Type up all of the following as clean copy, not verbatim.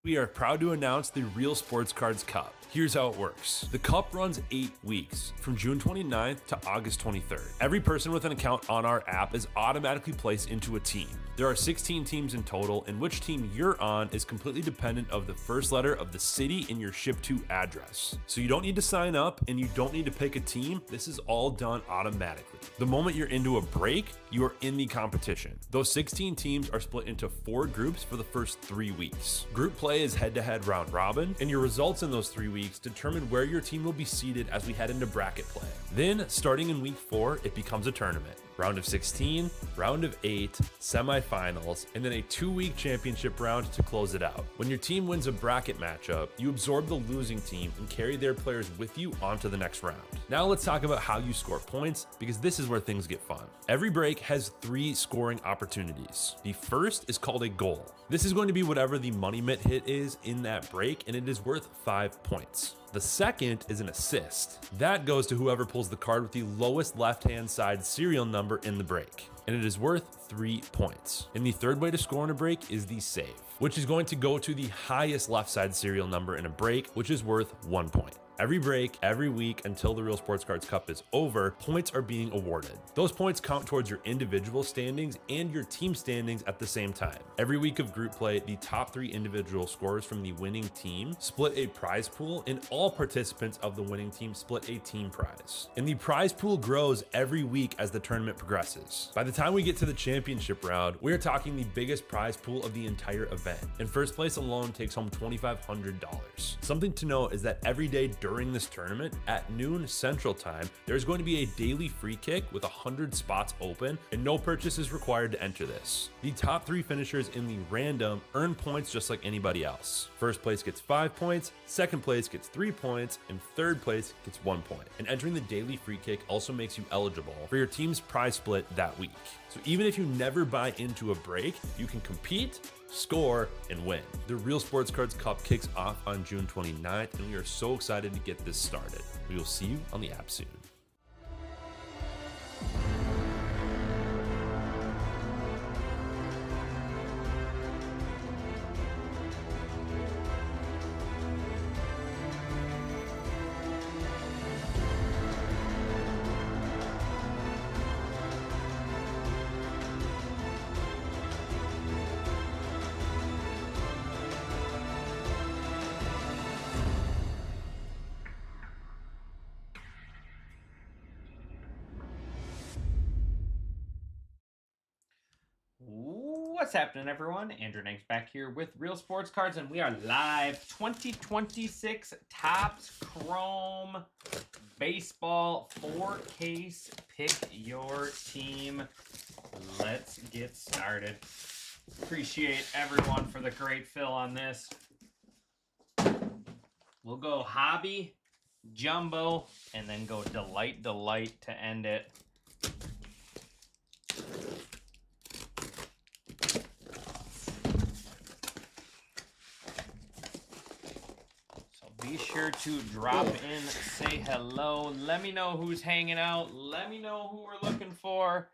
We are proud to announce the Real Sports Cards Cup. Here's how it works. The Cup runs 8 weeks, from June 29th to August 23rd. Every person with an account on our app is automatically placed into a team. There are 16 teams in total, and which team you're on is completely dependent of the first letter of the city in your ship to address. So you don't need to sign up, and you don't need to pick a team. This is all done automatically. The moment you're into a break, you are in the competition. Those 16 teams are split into 4 groups for the first 3 weeks. Group play is head-to-head round robin, and your results in those 3 weeks determine where your team will be seated as we head into bracket play. Then, starting in week 4, it becomes a tournament. Round of 16, round of 8, semifinals, and then a 2-week championship round to close it out. When your team wins a bracket matchup, you absorb the losing team and carry their players with you onto the next round. Now let's talk about how you score points, because this is where things get fun. Every break has 3 scoring opportunities. The first is called a goal. This is going to be whatever the money mitt hit is in that break, and it is worth 5 points. The second is an assist. That goes to whoever pulls the card with the lowest left-hand side serial number in the break, and it is worth 3 points. And the third way to score in a break is the save, which is going to go to the highest left side serial number in a break, which is worth 1 point. Every break, every week until the Real Sports Cards Cup is over, points are being awarded. Those points count towards your individual standings and your team standings at the same time. Every week of group play, the top 3 individual scorers from the winning team split a prize pool, and all participants of the winning team split a team prize. And the prize pool grows every week as the tournament progresses. By the time we get to the championship round, we are talking the biggest prize pool of the entire event. And first place alone takes home $2,500. Something to note is that every day during this tournament at noon Central Time, there's going to be a daily free kick with 100 spots open, and no purchase is required to enter this. The top 3 finishers in the random earn points just like anybody else. First place gets 5 points, second place gets 3 points, and third place gets 1 point. And entering the daily free kick also makes you eligible for your team's prize split that week. So even if you never buy into a break, you can compete, score, and win. The Real Sports Cards Cup kicks off on June 29th, and we are so excited to get this started. We will see you on the app soon. What's happening, everyone? Andrew Nanks back here with Real Sports Cards, and we are live 2026 Topps Chrome Baseball 4-case. Pick your team. Let's get started. Appreciate everyone for the great fill on this. We'll go Hobby, Jumbo, and then go Delight to end it. Be sure to drop in, say hello. Let me know who's hanging out. Let me know who we're looking for.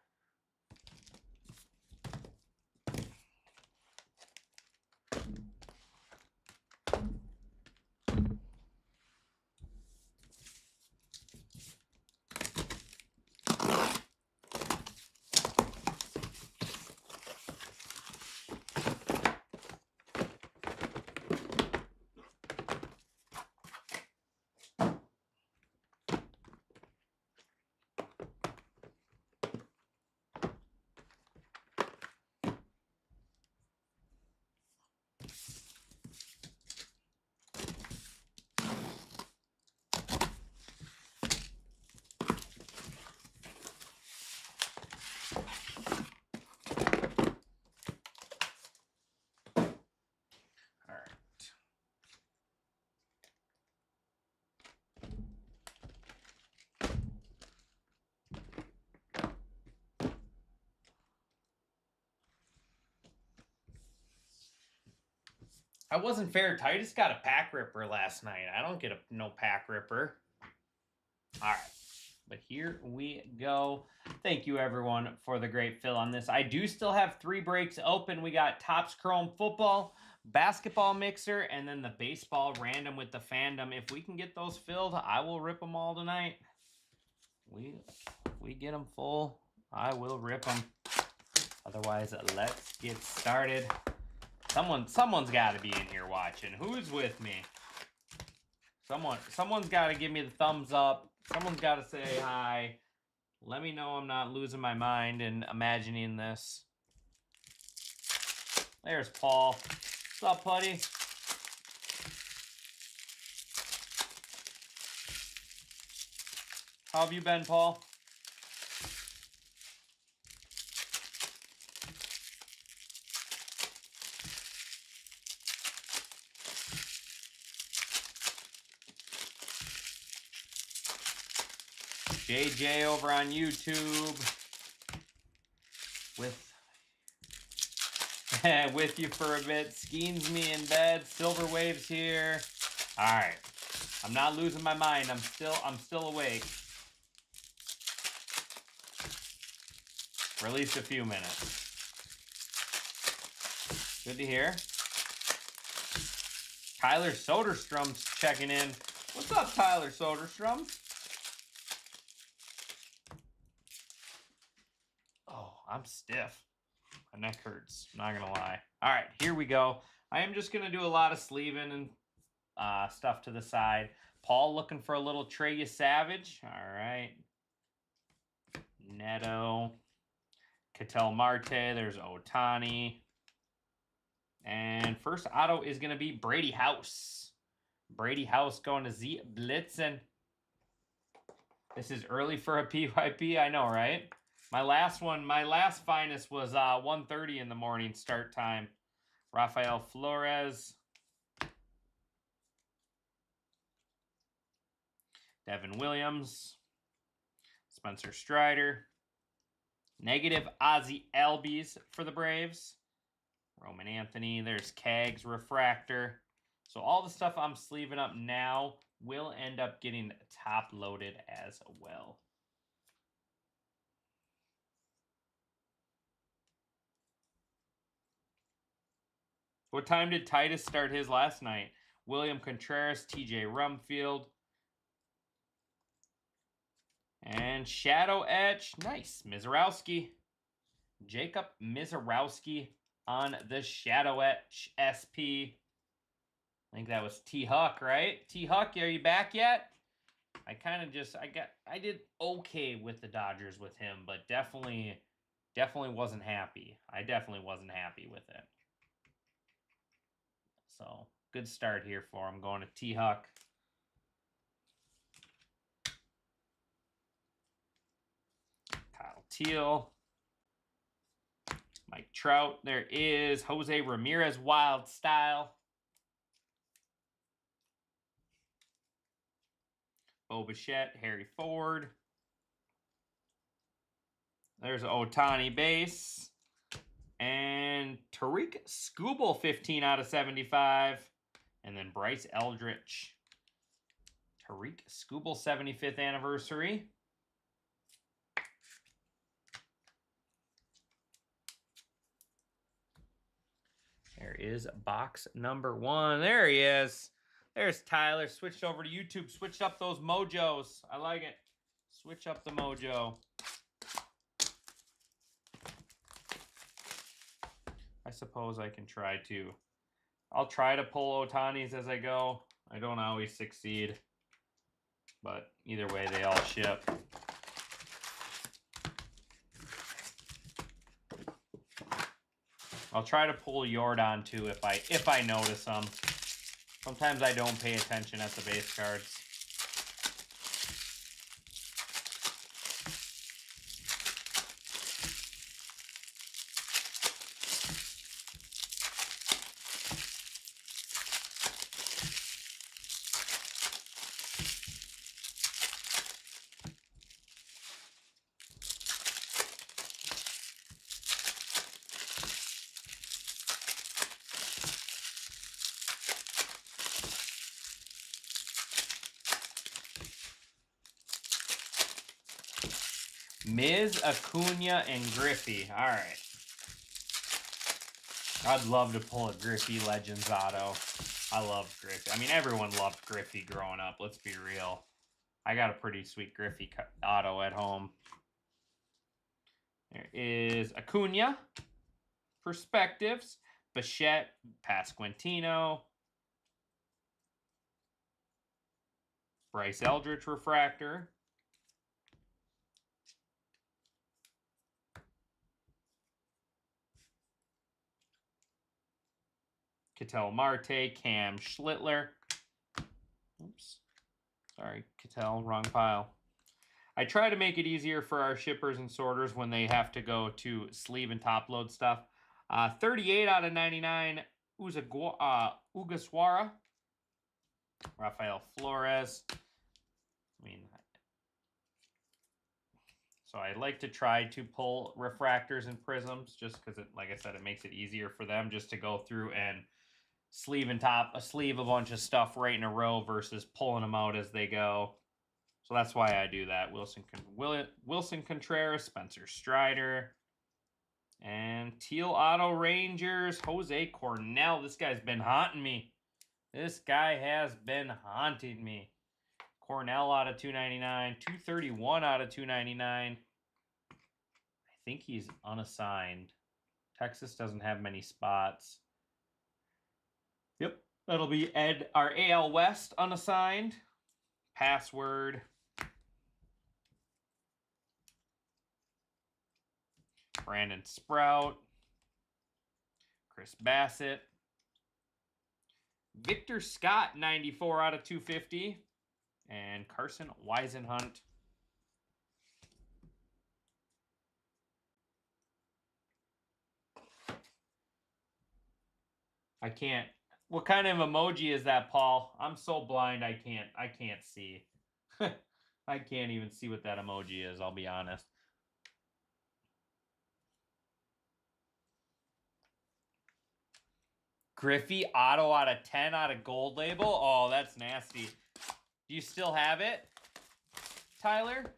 I wasn't fair. Titus got a pack ripper last night. I don't get no pack ripper. All right. But here we go. Thank you, everyone, for the great fill on this. I do still have 3 breaks open. We got Topps Chrome Football, basketball mixer, and then the baseball random with the fandom. If we can get those filled, I will rip them all tonight. We get them full, I will rip them. Otherwise, let's get started. Someone's got to be in here watching. Who's with me? Someone's got to give me the thumbs up. Someone's got to say hi. Let me know I'm not losing my mind and imagining this. There's Paul. What's up, buddy? How have you been, Paul? JJ over on YouTube with you for a bit. Skeens me in bed. Silver Waves here. All right, I'm not losing my mind. I'm still awake. For at least a few minutes. Good to hear. Tyler Soderstrom's checking in. What's up, Tyler Soderstrom? Oh, I'm stiff. My neck hurts. I'm not going to lie. All right, here we go. I am just going to do a lot of sleeving and stuff to the side. Paul looking for a little Trey Savage. All right. Neto. Ketel Marte. There's Ohtani. And first auto is going to be Brady House. Brady House going to Z Blitzen. This is early for a PYP. I know, right? My last finest was 1:30 in the morning start time. Rafael Flores. Devin Williams. Spencer Strider. Negative Ozzie Albies for the Braves. Roman Anthony. There's Kags Refractor. So all the stuff I'm sleeving up now will end up getting top loaded as well. What time did Titus start his last night? William Contreras, TJ Rumfield. And Shadow Etch. Nice. Mizorowski. Jacob Mizorowski on the Shadow Etch SP. I think that was T-Huck, right? T-Huck, are you back yet? I did okay with the Dodgers with him, but definitely wasn't happy. I definitely wasn't happy with it. So, good start here for him, going to T-Huck. Kyle Teal. Mike Trout. There is Jose Ramirez Wild Style. Bo Bichette, Harry Ford. There's Ohtani base. And Tariq Skubal, 15 out of 75. And then Bryce Eldridge. Tariq Skubal, 75th anniversary. There is box number 1. There he is. There's Tyler. Switched over to YouTube. Switched up those mojos. I like it. Switch up the mojo. I suppose I can try to. I'll try to pull Ohtani's as I go. I don't always succeed. But either way, they all ship. I'll try to pull Jordan too if I notice them. Sometimes I don't pay attention at the base cards. Miz, Acuna, and Griffey. All right. I'd love to pull a Griffey Legends auto. I love Griffey. I mean, everyone loved Griffey growing up. Let's be real. I got a pretty sweet Griffey auto at home. There is Acuna, Perspectives, Bichette, Pasquantino, Bryce Eldridge Refractor, Ketel Marte, Cam Schlittler. Oops. Sorry, Ketel, wrong pile. I try to make it easier for our shippers and sorters when they have to go to sleeve and top load stuff. 38 out of 99, Ugaswara. Rafael Flores. I mean, so I like to try to pull refractors and prisms just because, like I said, it makes it easier for them just to go through and sleeve a bunch of stuff right in a row versus pulling them out as they go. So that's why I do that. Wilson Contreras, Spencer Strider, and Teal Auto Rangers, Jose Cornell. This guy's been haunting me. This guy has been haunting me. Cornell out of 299, 231 out of 299. I think he's unassigned. Texas doesn't have many spots. Yep, that'll be Ed, our AL West unassigned. Password. Brandon Sprout. Chris Bassett. Victor Scott, 94 out of 250. And Carson Weisenhunt. I can't. What kind of emoji is that, Paul? I'm so blind I can't see. I can't even see what that emoji is, I'll be honest. Griffey auto out of 10 out of Gold Label. Oh, that's nasty. Do you still have it, Tyler?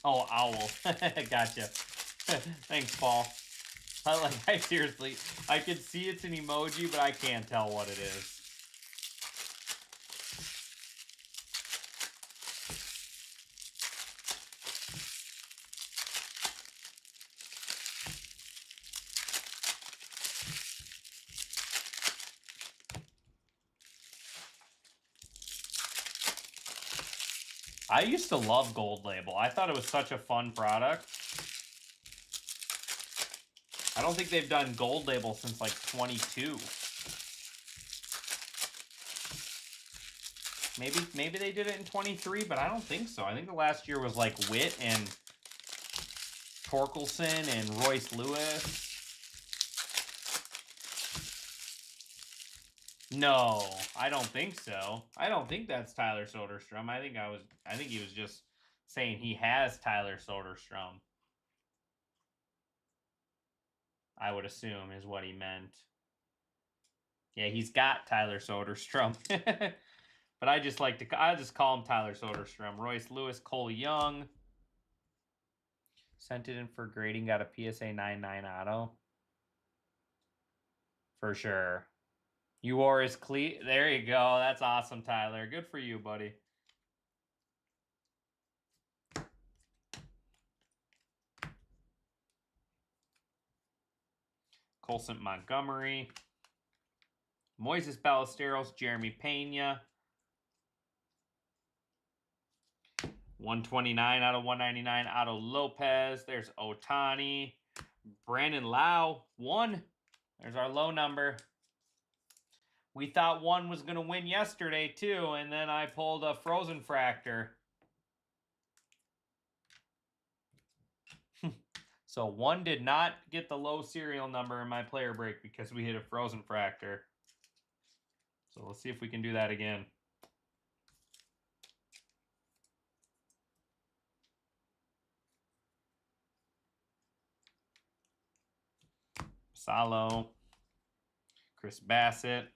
Oh, owl. Gotcha. Thanks, Paul. I seriously, I can see it's an emoji, but I can't tell what it is. I used to love Gold Label. I thought it was such a fun product. I don't think they've done Gold Label since like 22. Maybe they did it in 23, but I don't think so. I think the last year was like Witt and Torkelson and Royce Lewis. No, I don't think so. I don't think that's Tyler Soderstrom. I think he was just saying he has Tyler Soderstrom. I would assume is what he meant. Yeah, he's got Tyler Soderstrom. But I just call him Tyler Soderstrom. Royce Lewis, Cole Young. Sent it in for grading, got a PSA 99 auto. For sure. You wore his cleat. There you go. That's awesome, Tyler. Good for you, buddy. Colson Montgomery. Moises Ballesteros, Jeremy Pena. 129 out of 199. Otto Lopez. There's Otani. Brandon Lau. 1. There's our low number. We thought 1 was going to win yesterday, too, and then I pulled a Frozen Fractor. So 1 did not get the low serial number in my player break because we hit a Frozen Fractor. So let's see if we can do that again. Salo. Chris Bassett.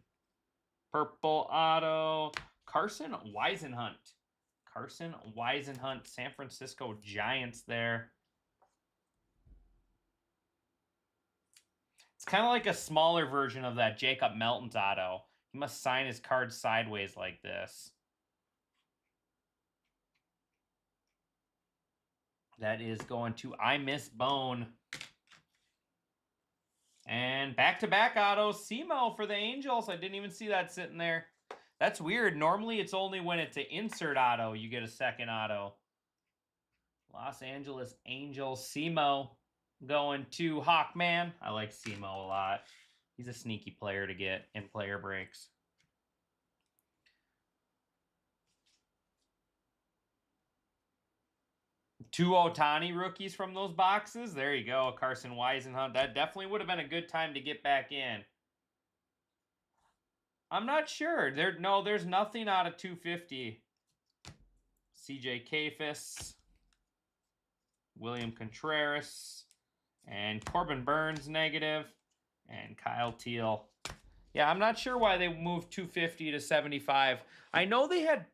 Purple auto. Carson Weisenhunt. Carson Weisenhunt, San Francisco Giants there. It's kind of like a smaller version of that Jacob Melton's auto. He must sign his card sideways like this. That is going to I Miss Bone. And back-to-back autos. Simo for the Angels. I didn't even see that sitting there. That's weird. Normally, it's only when it's an insert auto you get a second auto. Los Angeles Angels. Simo going to Hawkman. I like Simo a lot. He's a sneaky player to get in player breaks. Two Ohtani rookies from those boxes. There you go. Carson Weisenhunt. That definitely would have been a good time to get back in. I'm not sure. There's nothing out of 250. CJ Kafis, William Contreras, and Corbin Burns negative, and Kyle Teal. Yeah, I'm not sure why they moved 250 to 75. I know they had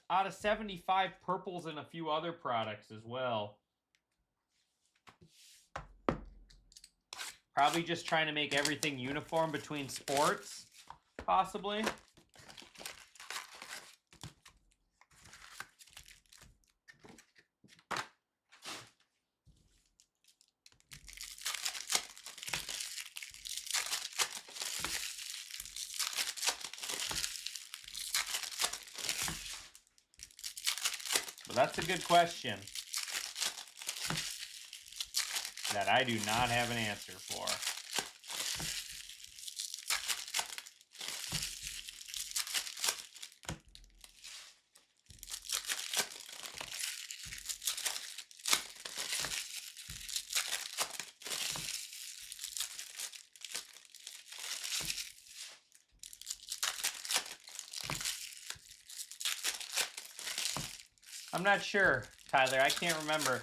out of 75 purples and a few other products as well. Probably just trying to make everything uniform between sports, possibly. But that's a good question that I do not have an answer for. I'm not sure, Tyler. I can't remember.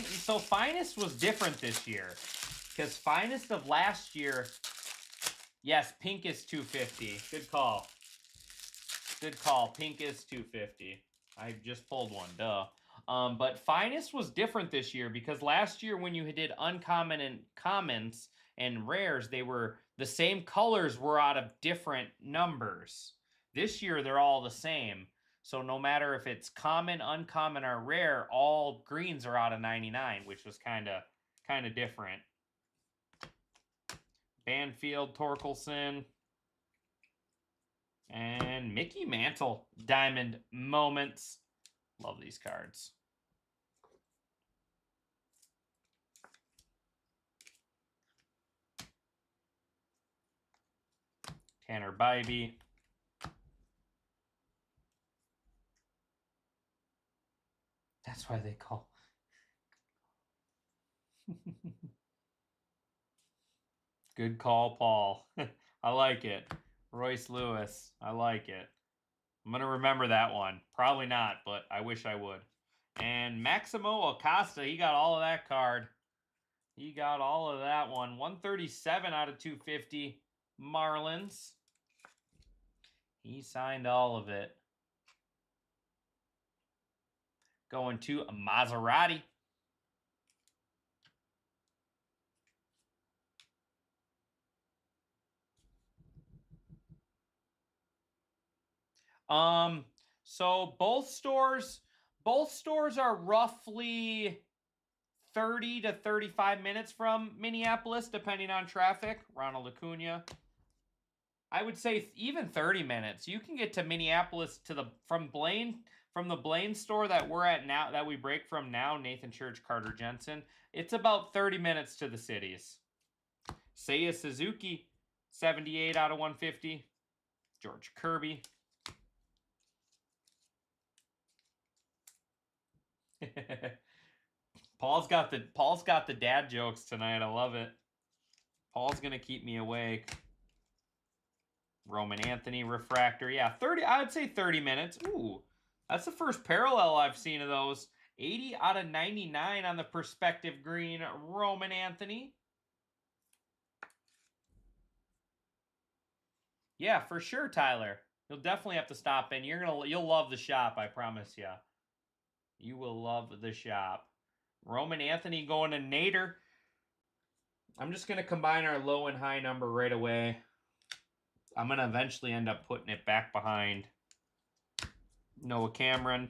So Finest was different this year. Because Finest of last year, yes, pink is 250. Good call. Good call. Pink is 250. I just pulled one, duh. But Finest was different this year because last year when you did uncommon and commons and rares, they were the same colors were out of different numbers. This year they're all the same. So no matter if it's common, uncommon, or rare, all greens are out of 99, which was kind of different. Banfield, Torkelson, and Mickey Mantle, Diamond Moments. Love these cards. Tanner Bybee. That's why they call. Good call, Paul. I like it. Royce Lewis. I like it. I'm going to remember that one. Probably not, but I wish I would. And Maximo Acosta, he got all of that card. He got all of that one. 137 out of 250. Marlins. He signed all of it. Going to a Maserati. So both stores are roughly 30 to 35 minutes from Minneapolis, depending on traffic. Ronald Acuna. I would say even 30 minutes. You can get to Minneapolis from the Blaine store that we're at now, that we break from now, Nathan Church, Carter Jensen. It's about 30 minutes to the cities. Seiya Suzuki, 78 out of 150. George Kirby. Paul's got the dad jokes tonight. I love it. Paul's gonna keep me awake. Roman Anthony refractor. Yeah, 30. I would say 30 minutes. Ooh, that's the first parallel I've seen of those. 80 out of 99 on the perspective green. Roman Anthony. Yeah, for sure, Tyler. You'll definitely have to stop in. You'll love the shop, I promise you. You will love the shop. Roman Anthony going to Nader. I'm just going to combine our low and high number right away. I'm going to eventually end up putting it back behind Noah Cameron.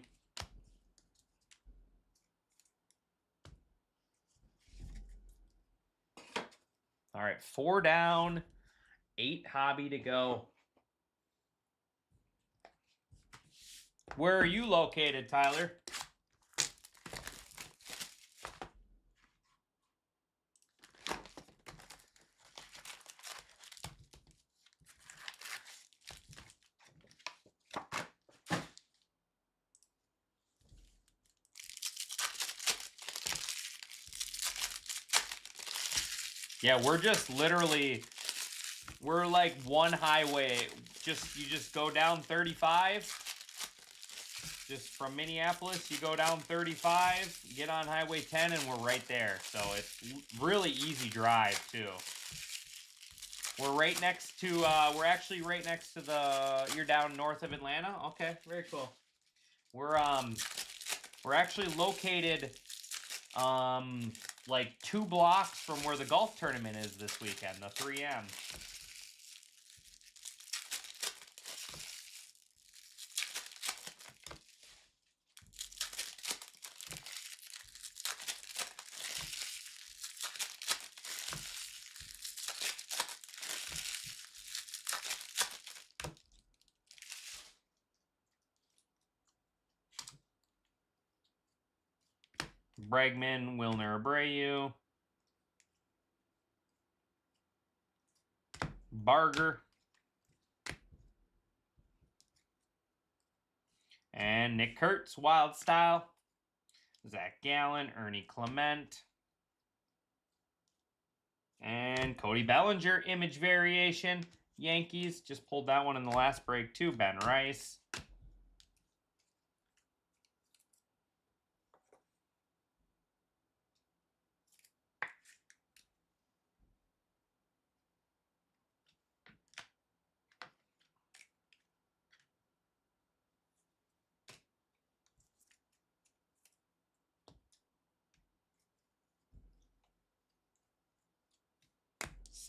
All right, 4 down, 8 hobby to go. Where are you located, Tyler? Yeah, we're just literally, we're like one highway. You just go down 35. Just from Minneapolis, you go down 35, get on Highway 10, and we're right there. So it's really easy drive too. We're right next to, we're actually right next to you're down north of Atlanta? Okay, very cool. We're actually located, like 2 blocks from where the golf tournament is this weekend, the 3M. Bregman, Wilner Abreu. Barger. And Nick Kurtz, Wild Style. Zach Gallen, Ernie Clement. And Cody Bellinger, Image Variation. Yankees, just pulled that one in the last break too. Ben Rice.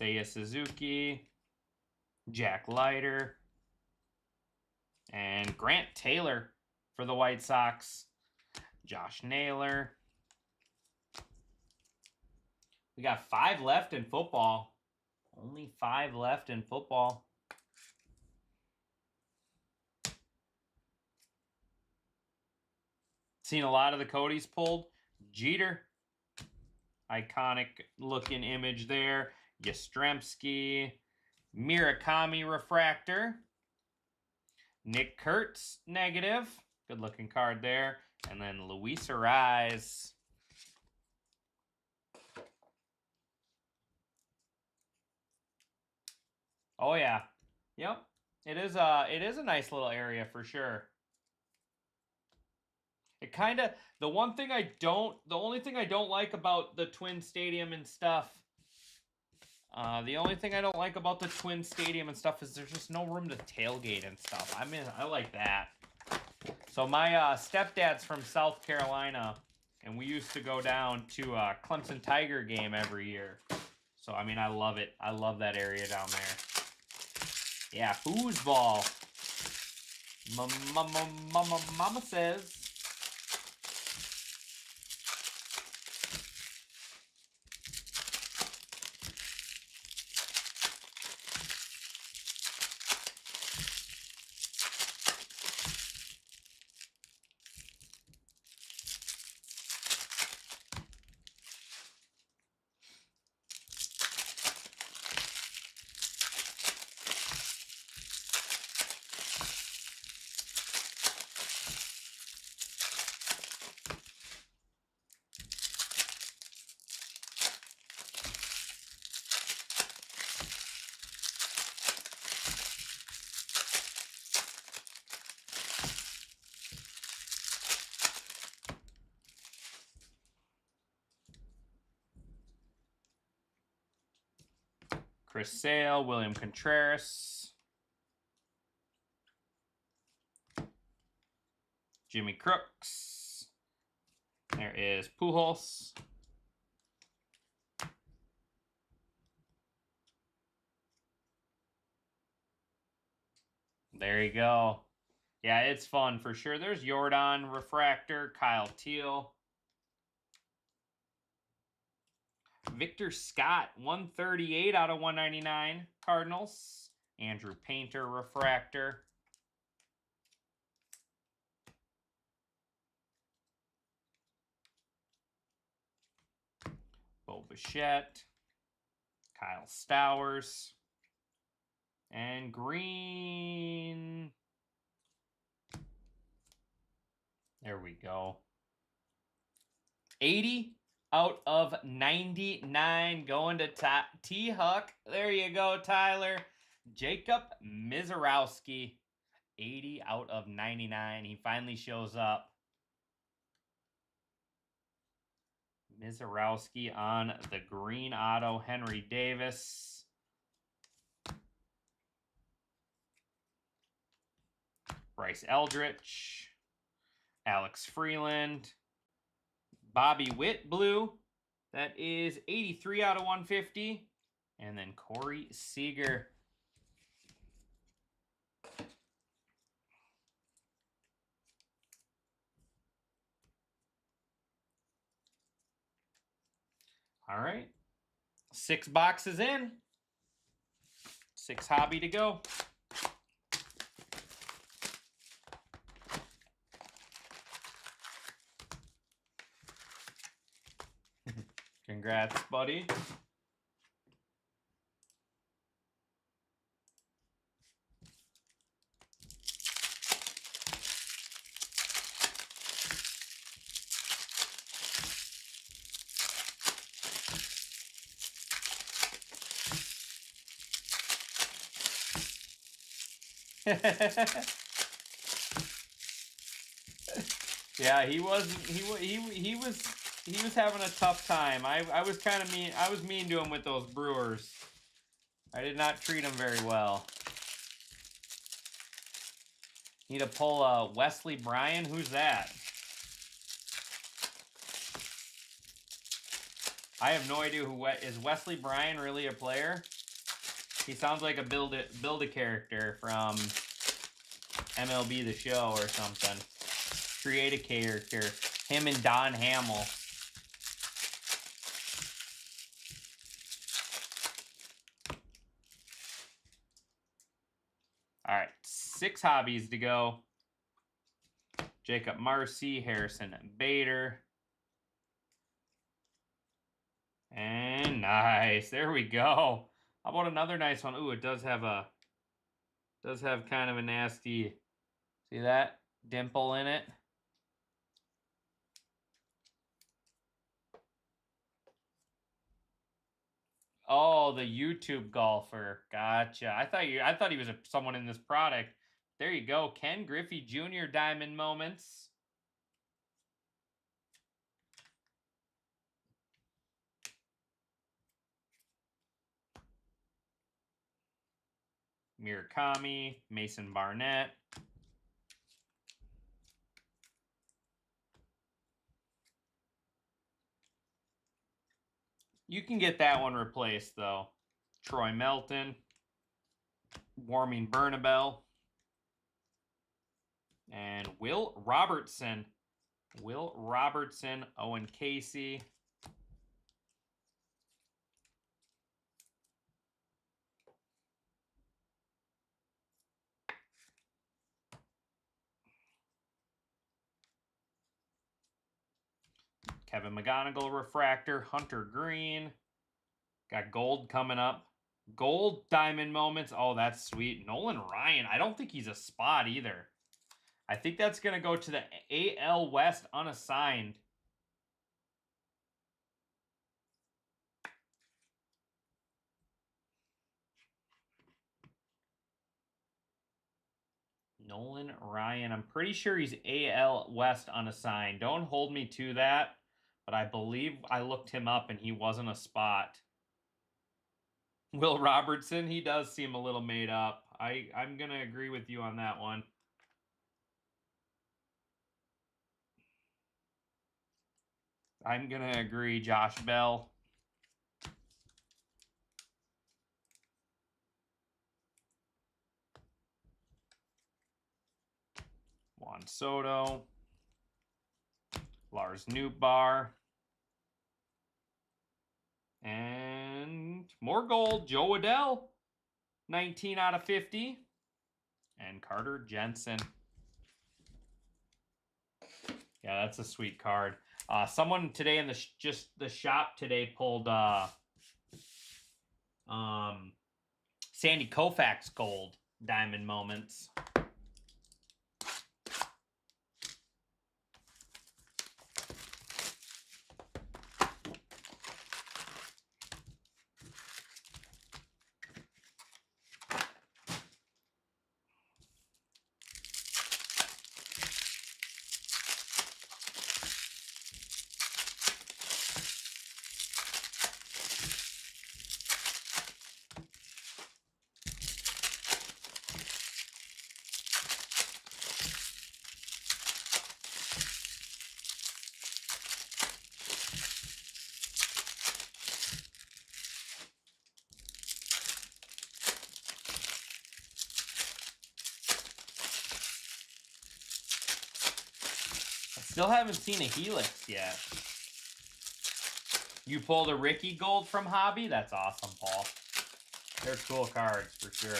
Seiya Suzuki, Jack Leiter, and Grant Taylor for the White Sox. Josh Naylor. We got 5 left in football. Only 5 left in football. Seen a lot of the Codys pulled. Jeter. Iconic looking image there. Yastrzemski. Murakami refractor. Nick Kurtz negative. Good looking card there. And then Luis Ariz. Oh yeah. Yep. It is a nice little area for sure. It kind of, the only thing I don't like about the Twin Stadium and stuff, the only thing I don't like about the Twin Stadium and stuff is there's just no room to tailgate and stuff. I mean, I like that. So my stepdad's from South Carolina, and we used to go down to a Clemson Tiger game every year. So, I mean, I love it. I love that area down there. Yeah, foosball. Mama says. Chris Sale, William Contreras. Jimmy Crooks. There is Pujols. There you go. Yeah, it's fun for sure. There's Jordan Refractor, Kyle Teal. Victor Scott, 138 out of 199, Cardinals. Andrew Painter Refractor. Bo Bichette. Kyle Stowers. And green. There we go. 80 out of 99 going to T-Huck. There you go, Tyler. Jacob Mizorowski. 80 out of 99. He finally shows up. Mizorowski on the green auto. Henry Davis. Bryce Eldridge. Alex Freeland. Bobby Witt blue. That is 83 out of 150. And then Corey Seager. All right. 6 boxes in. 6 hobby to go. Congrats, buddy. Yeah, he was having a tough time. I was kind of mean. I was mean to him with those Brewers. I did not treat him very well. Need to pull Wesley Bryan. Who's that? I have no idea who is Wesley Bryan really a player? He sounds like a build a character from MLB The Show or something. Create a character. Him and Don Hamill. All right, 6 hobbies to go. Jacob Marcy, Harrison Bader. And nice. There we go. How about another nice one? Ooh, it does have kind of a nasty, see that dimple in it? Oh, the YouTube golfer. Gotcha. I thought he was someone in this product. There you go. Ken Griffey Jr. Diamond Moments. Murakami, Mason Barnett. You can get that one replaced, though. Troy Melton. Warming Bernabel. And Will Robertson. Will Robertson, Owen Casey. Kevin McGonigal Refractor, Hunter Green. Got gold coming up. Gold Diamond Moments. Oh, that's sweet. Nolan Ryan. I don't think he's a spot either. I think that's going to go to the AL West unassigned. Nolan Ryan. I'm pretty sure he's AL West unassigned. Don't hold me to that, but I believe I looked him up and he wasn't a spot. Will Robertson, he does seem a little made up. I'm going to agree with you on that one. I'm going to agree, Josh Bell. Juan Soto. Lars Nootbaar. And more gold, Joe Adell. 19 out of 50. And Carter Jensen. Yeah, that's a sweet card. Someone today in the shop today pulled Sandy Koufax gold diamond moments. Still haven't seen a Helix yet. You pulled a Ricky Gold from Hobby? That's awesome, Paul. They're cool cards for sure.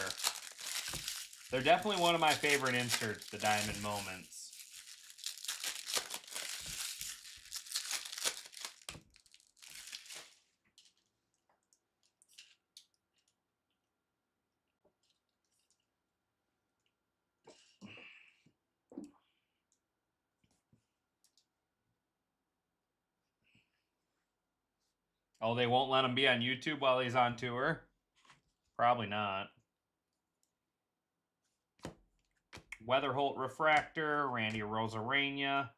They're definitely one of my favorite inserts, the Diamond Moments. Oh, they won't let him be on YouTube while he's on tour? Probably not. Weatherholt Refractor, Randy Rosarena.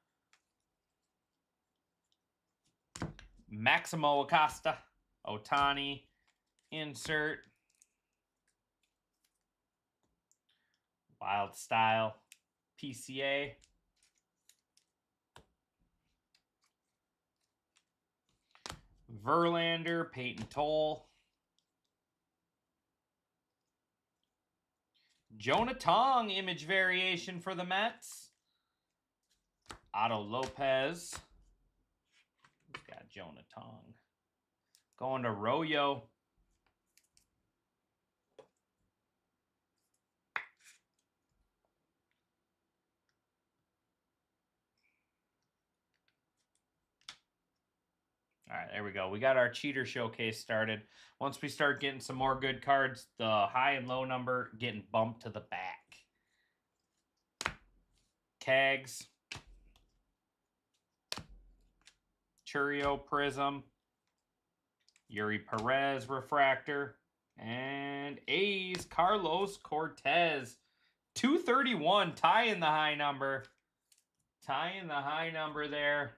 Maximo Acosta, Otani, insert. Wild Style, PCA. Verlander, Peyton Toll. Jonah Tong, image variation for the Mets. Otto Lopez. Who's got Jonah Tong? Going to Royo. All right, there we go. We got our cheater showcase started. Once we start getting some more good cards, the high and low number getting bumped to the back. Cags. Churio Prism. Yuri Perez Refractor. And A's Carlos Cortez. 231, tying the high number. Tying the high number there.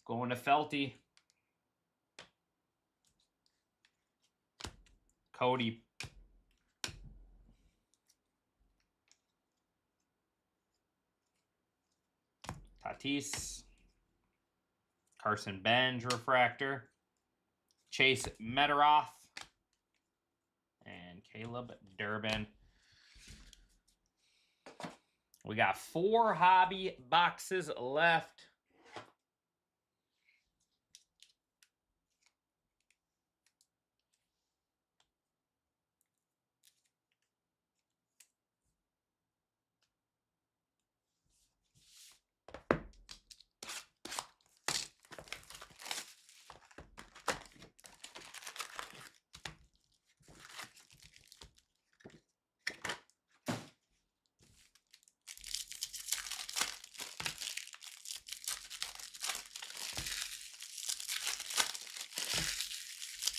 Going to Felty. Cody. Tatis. Carson Benj Refractor. Chase Metaroth. And Caleb Durbin. We got 4 hobby boxes left.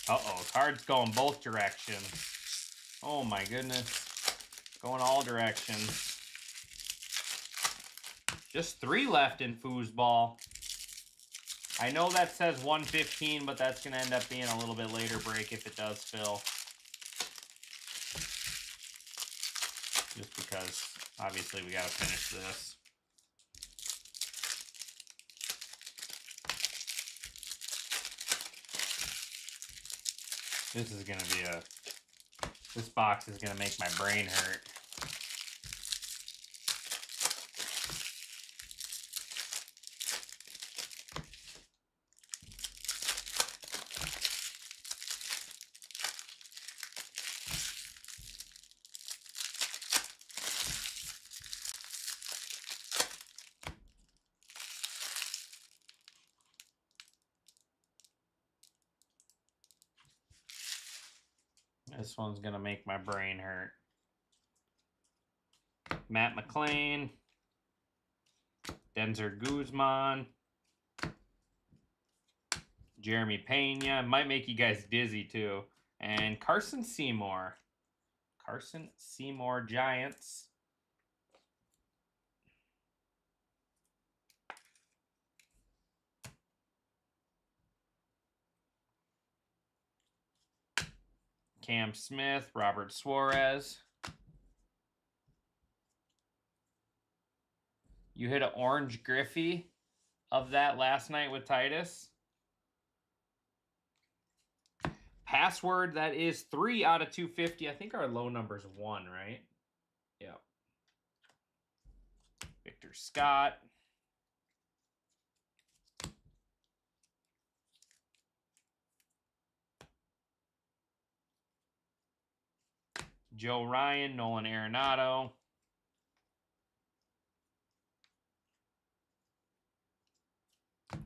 Uh-oh, cards going both directions. Oh my goodness. Going all directions. Just 3 left in foosball. I know that says 115, but that's going to end up being a little bit later break if it does fill. Just because Obviously, we got to finish this. This is going to be this box is going to make my brain hurt. This one's going to make my brain hurt. Matt McLean, Denzer Guzman, Jeremy Pena. Might make you guys dizzy too. And Carson Seymour. Carson Seymour Giants. Cam Smith, Robert Suarez. You hit an orange Griffey of that last night with Titus. Password, that is 3 out of 250. I think our low number is 1, right? Yep. Victor Scott. Joe Ryan, Nolan Arenado.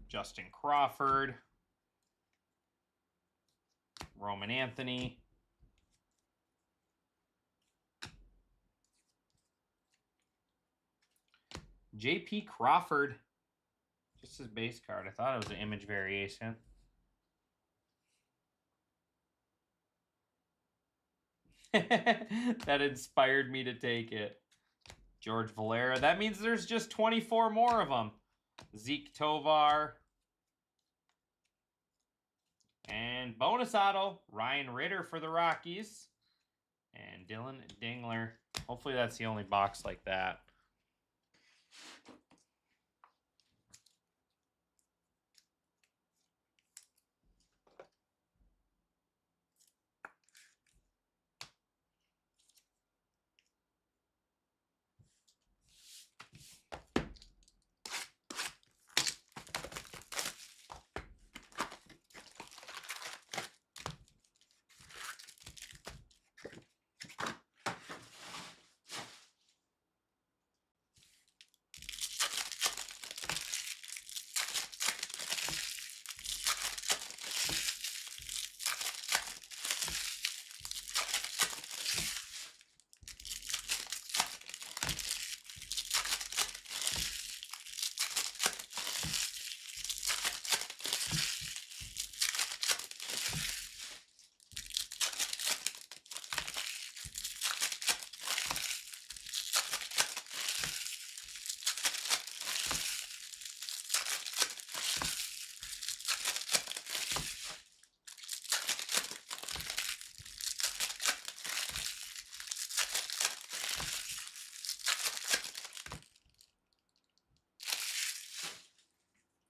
Justin Crawford. Roman Anthony. JP Crawford. Just his base card. I thought it was an image variation. That inspired me to take it. George Valera. That means there's just 24 more of them. Zeke Tovar. And bonus auto, Ryan Ritter for the Rockies. And Dylan Dingler. Hopefully that's the only box like that.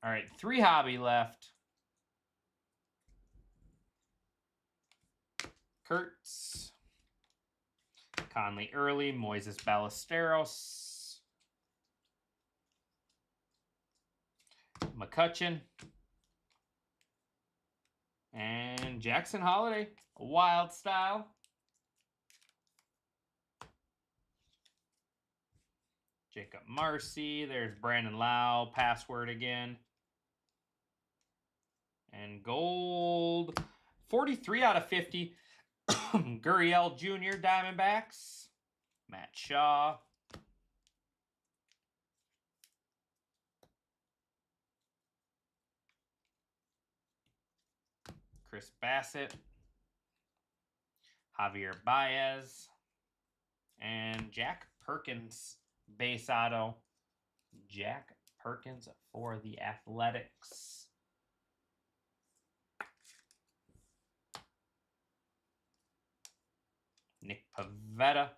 All right, 3 hobby left. Kurtz. Conley Early, Moises Ballesteros. McCutchen. And Jackson Holiday, Wild Style. Jacob Marcy. There's Brandon Lau, Password again. And gold, 43 out of 50. Gurriel Jr., Diamondbacks. Matt Shaw. Chris Bassett. Javier Baez. And Jack Perkins, base auto. Jack Perkins for the Athletics. Nick Pivetta.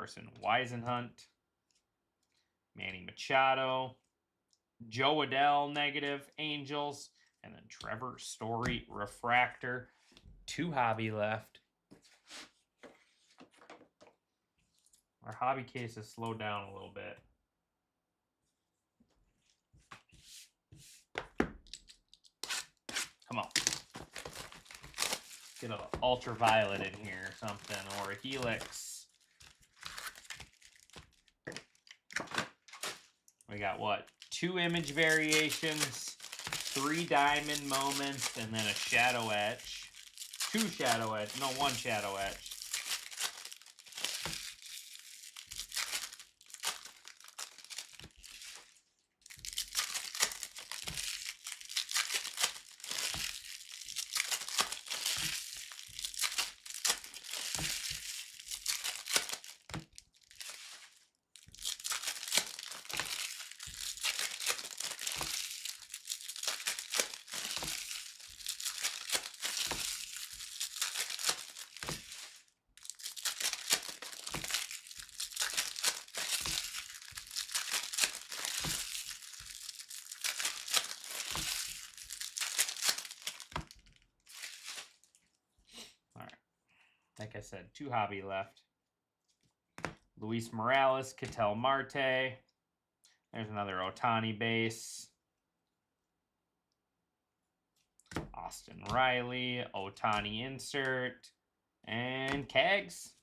Carson Weisenhunt, Manny Machado, Joe Adell, negative, Angels, and then Trevor Story, refractor. 2 hobby left. Our hobby case has slowed down a little bit. Come on. Get an ultraviolet in here or something, or a helix. We got what? 2 image variations, 3 diamond moments, and then a shadow etch. 2 shadow etch. No, 1 shadow etch. Like I said, 2 hobby left. Luis Morales, Ketel Marte. There's another Ohtani base. Austin Riley, Ohtani insert, and Kags.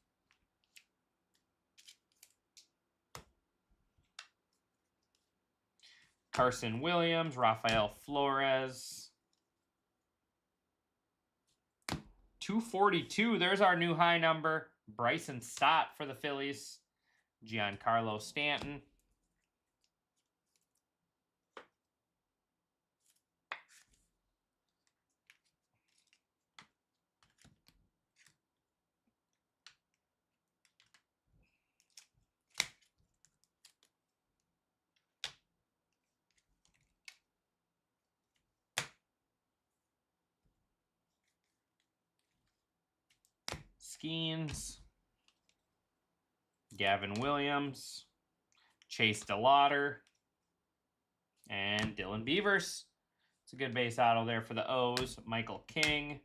Carson Williams, Rafael Flores. 242, there's our new high number. Bryson Stott for the Phillies. Giancarlo Stanton. Skeens. Gavin Williams. Chase DeLauder. And Dylan Beavers. It's a good base auto there for the O's. Michael King.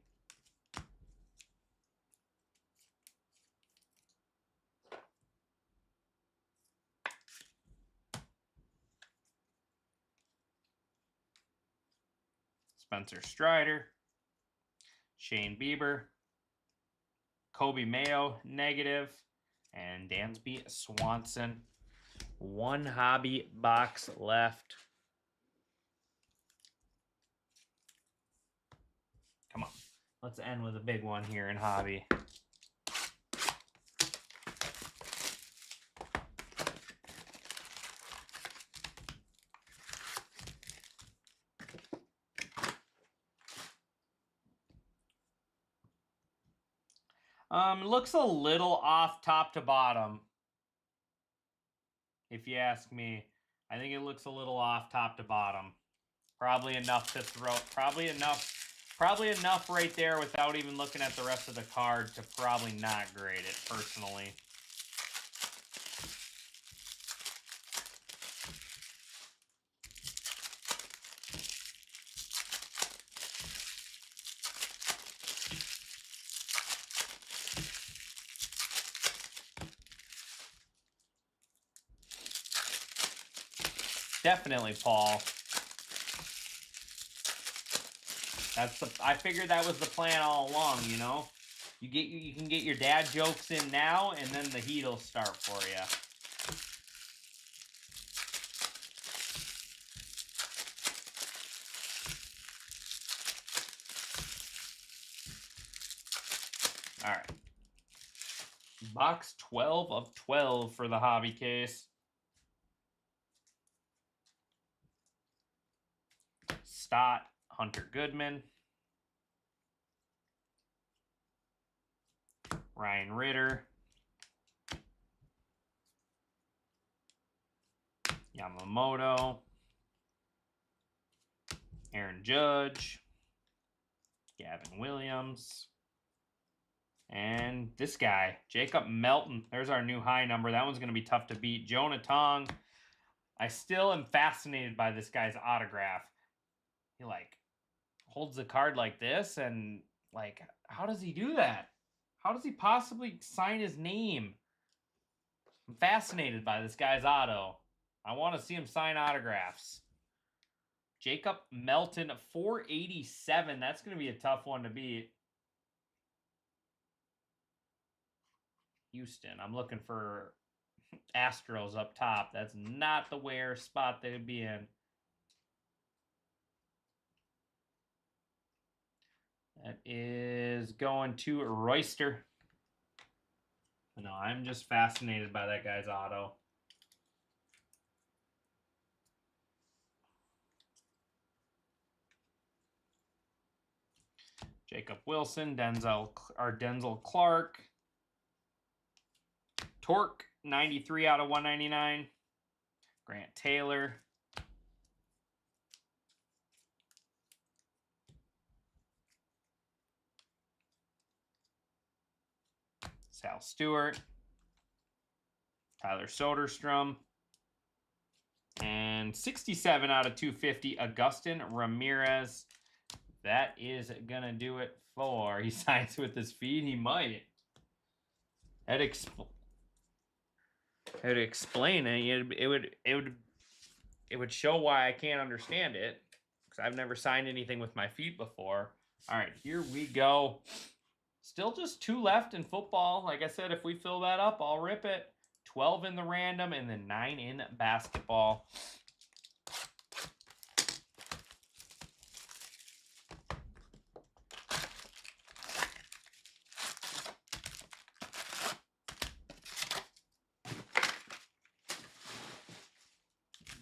Spencer Strider. Shane Bieber. Kobe Mayo, negative. And Dansby Swanson. 1 hobby box left. Come on. Let's end with a big one here in hobby. Looks a little off top to bottom. If you ask me, I think it looks a little off top to bottom. Probably enough to throw. Probably enough right there without even looking at the rest of the card to probably not grade it personally. Definitely, Paul. I figured that was the plan all along, you know. You can get your dad jokes in now, and then the heat'll start for you. All right. Box 12 of 12 for the hobby case. Stott, Hunter Goodman, Ryan Ritter, Yamamoto, Aaron Judge, Gavin Williams, And this guy, Jacob Melton. There's our new high number. That one's going to be tough to beat. Jonah Tong. I still am fascinated by this guy's autograph. He, like, holds the card like this, and, like, how does he do that? How does he possibly sign his name? I'm fascinated by this guy's auto. I want to see him sign autographs. Jacob Melton, 487. That's going to be a tough one to beat. Houston. I'm looking for Astros up top. That's not the where spot they'd be in. That is going to Royster. No, I'm just fascinated by that guy's auto. Jacob Wilson, Denzel Clark. Torque, 93 out of 199. Grant Taylor. Sal Stewart. Tyler Soderstrom. And 67 out of 250, Agustin Ramirez. That is going to do it for. He signs with his feet. He might. That would explain it. It would show why I can't understand it, because I've never signed anything with my feet before. All right, here we go. Still just 2 left in football. Like I said, if we fill that up, I'll rip it. 12 in the random and then 9 in basketball.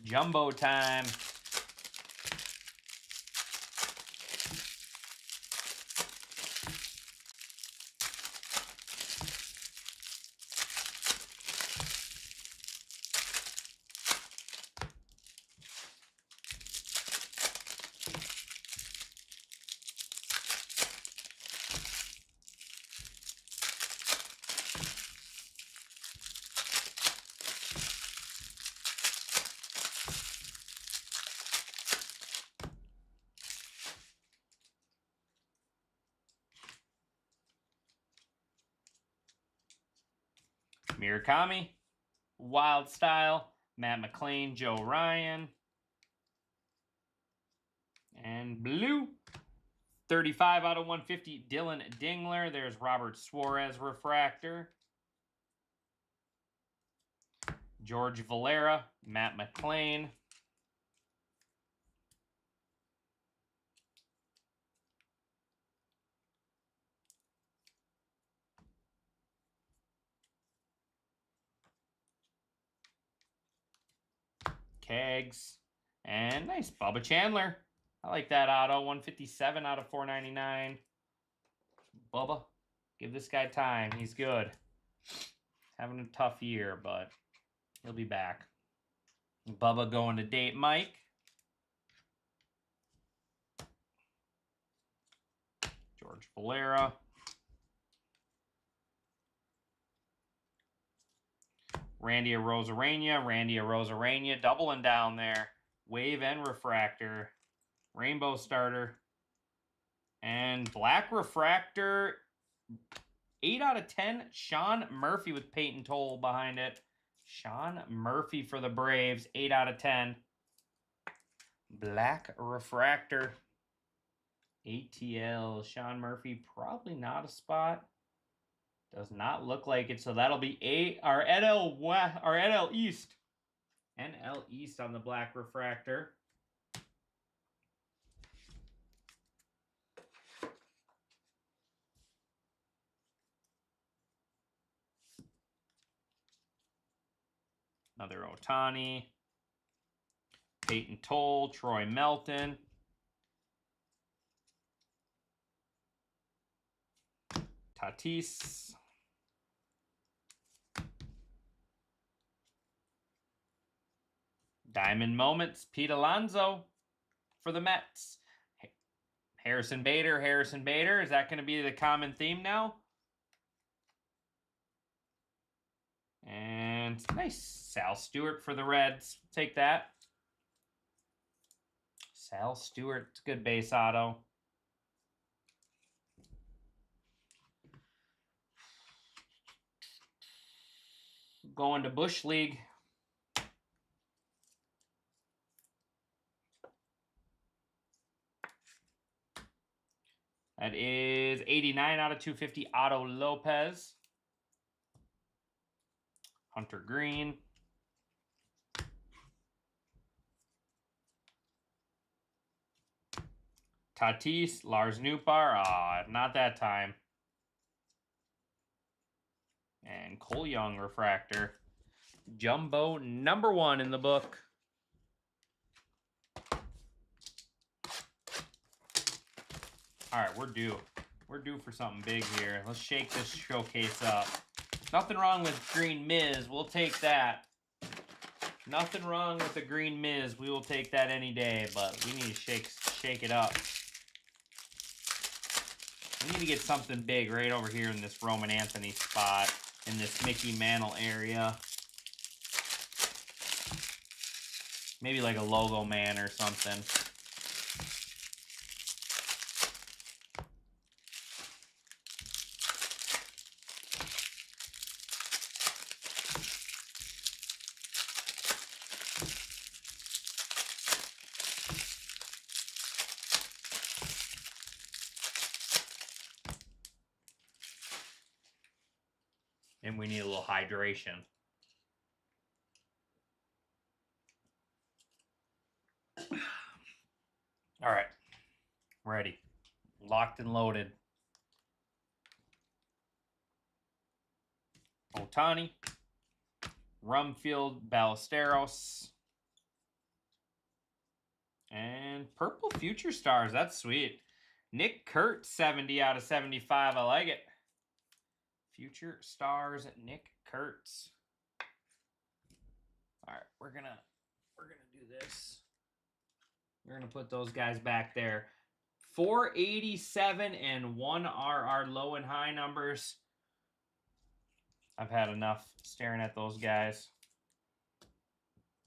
Jumbo time. Murakami, Wild Style, Matt McLean, Joe Ryan, and blue, 35 out of 150, Dylan Dingler. There's Robert Suarez refractor. George Valera, Matt McLean. Kegs. And nice Bubba Chandler. I like that auto. 157 out of 499. Bubba, give this guy time. He's good. Having a tough year, but he'll be back. Bubba going to date Mike. George Valera. Randy Arozarena, doubling down there. Wave and refractor. Rainbow starter. And black refractor. 8 out of 10. Sean Murphy with Peyton Toll behind it. Sean Murphy for the Braves. 8 out of 10. Black refractor. ATL. Sean Murphy. Probably not a spot. Does not look like it. So that'll be NL East. NL East on the black refractor. Another Ohtani. Peyton Toll. Troy Melton. Tatis. Diamond Moments. Pete Alonso for the Mets. Harrison Bader. Is that going to be the common theme now? And nice. Sal Stewart for the Reds. Take that. Sal Stewart. It's a good base auto. Going to Bush League. That is 89 out of 250. Otto Lopez. Hunter Green. Tatis. Lars Nootbaar. Not that time. And Cole Young refractor. Jumbo #1 in the book. All right, we're due. We're due for something big here. Let's shake this showcase up. Nothing wrong with Green Miz. We'll take that. Nothing wrong with the Green Miz. We will take that any day, but we need to shake it up. We need to get something big right over here in this Roman Anthony spot, in this Mickey Mantle area. Maybe like a logo man or something. And we need a little hydration. All right. Ready. Locked and loaded. Ohtani. Rumfield Ballesteros. And Purple Future Stars. That's sweet. Nick Kurt, 70 out of 75. I like it. Future Stars, Nick Kurtz. All right, we're gonna do this. We're gonna put those guys back there. 487 and 1 are our low and high numbers. I've had enough staring at those guys.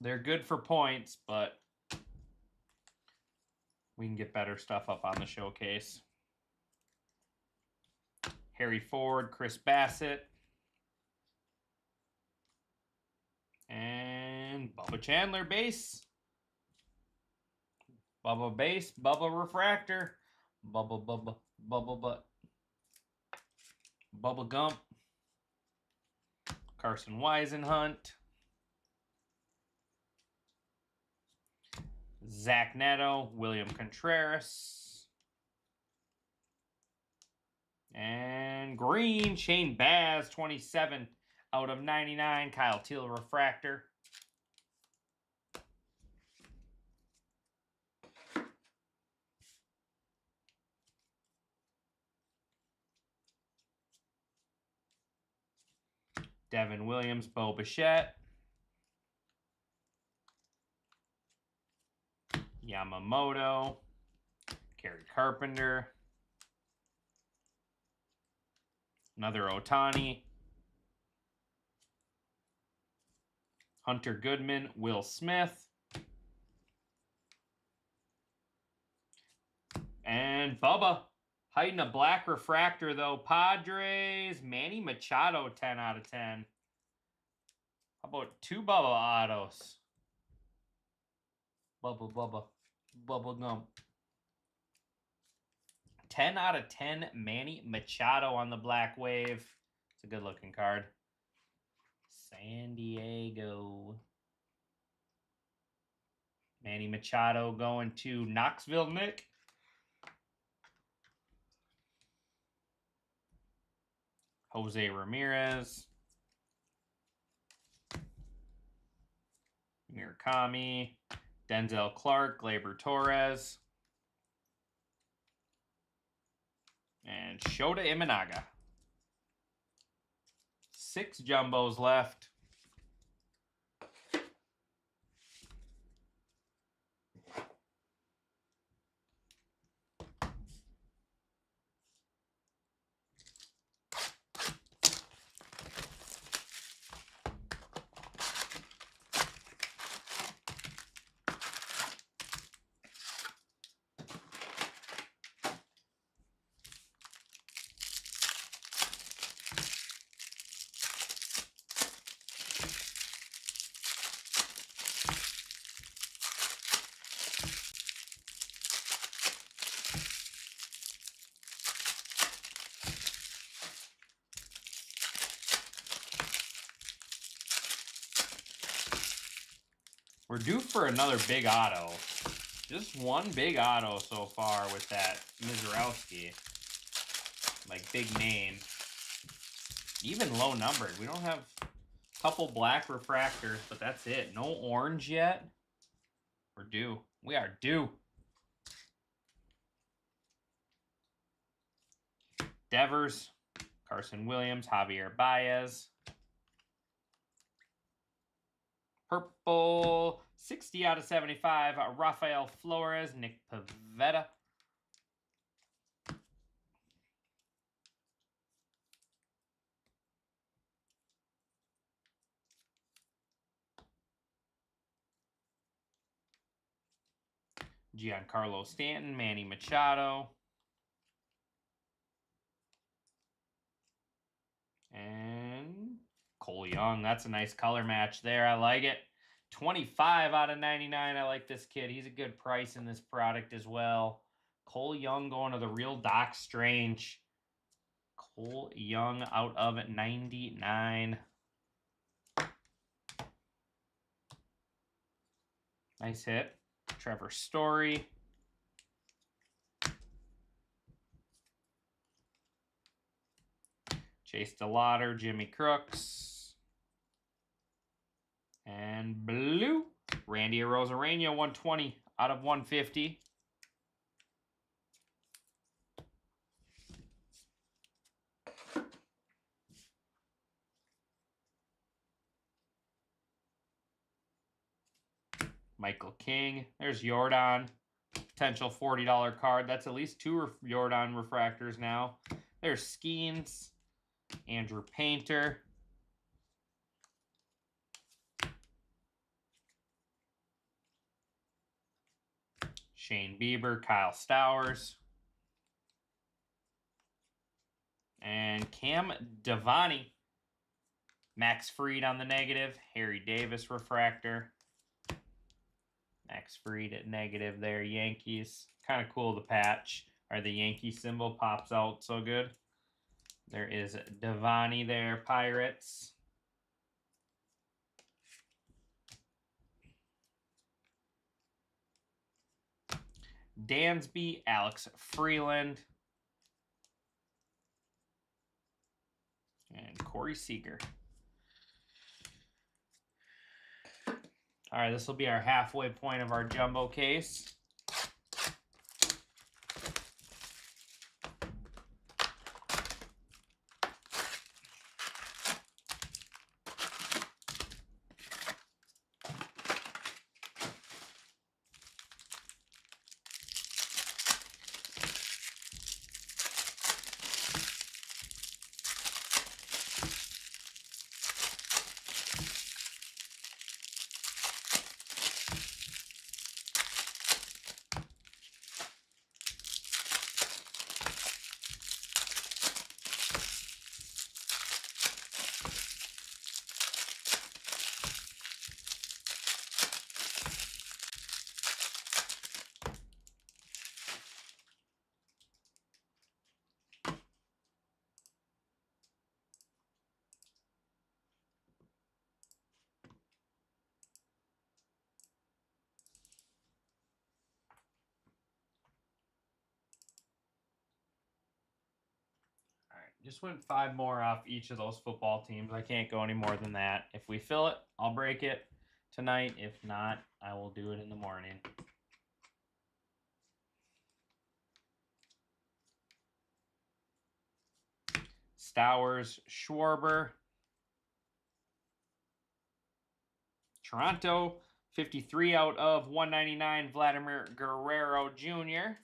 They're good for points, but we can get better stuff up on the showcase. Harry Ford, Chris Bassett, and Bubba Chandler base. Bubba base, Bubba refractor, Bubba Gump, Carson Weisenhunt, Zach Neto, William Contreras. And green, Shane Baz, 27 out of 99. Kyle Teel refractor. Devin Williams, Bo Bichette. Yamamoto. Kerry Carpenter. Another Ohtani. Hunter Goodman, Will Smith. And Bubba. Hiding a black refractor, though. Padres, Manny Machado, 10 out of 10. How about 2 Bubba autos? Bubba Gump. 10 out of 10, Manny Machado on the black wave. It's a good-looking card. San Diego. Manny Machado going to Knoxville, Nick. Jose Ramirez. Murakami. Denzel Clark, Gleyber Torres. And Shota Imanaga. 6 jumbos left. We're due for another big auto. Just one big auto so far with that Mizorowski. Like, big name. Even low numbered. We don't have a couple black refractors, but that's it. No orange yet. We're due. We are due. Devers, Carson Williams, Javier Baez. Purple, 60 out of 75, Rafael Flores, Nick Pivetta. Giancarlo Stanton, Manny Machado. And Cole Young. That's a nice color match there. I like it. 25 out of 99. I like this kid. He's a good price in this product as well. Cole Young going to the real Doc Strange. Cole Young out of 99. Nice hit. Trevor Story. Chase DeLauder, Jimmy Crooks. And blue, Randy Arozarena, 120 out of 150. Michael King. There's Jordan. Potential $40 card. That's at least 2 Jordan refractors now. There's Skeens. Andrew Painter. Shane Bieber. Kyle Stowers. And Cam Devani. Max Fried on the negative. Harry Davis refractor. Max Fried at negative there. Yankees. Kind of cool the patch. Or the Yankee symbol pops out so good. There is Devani there. Pirates. Dansby. Alex Freeland. And Corey Seager. All right, this will be our halfway point of our jumbo case. Just went 5 more off each of those football teams. I can't go any more than that. If we fill it, I'll break it tonight. If not, I will do it in the morning. Stowers, Schwarber. Toronto, 53 out of 199, Vladimir Guerrero Jr.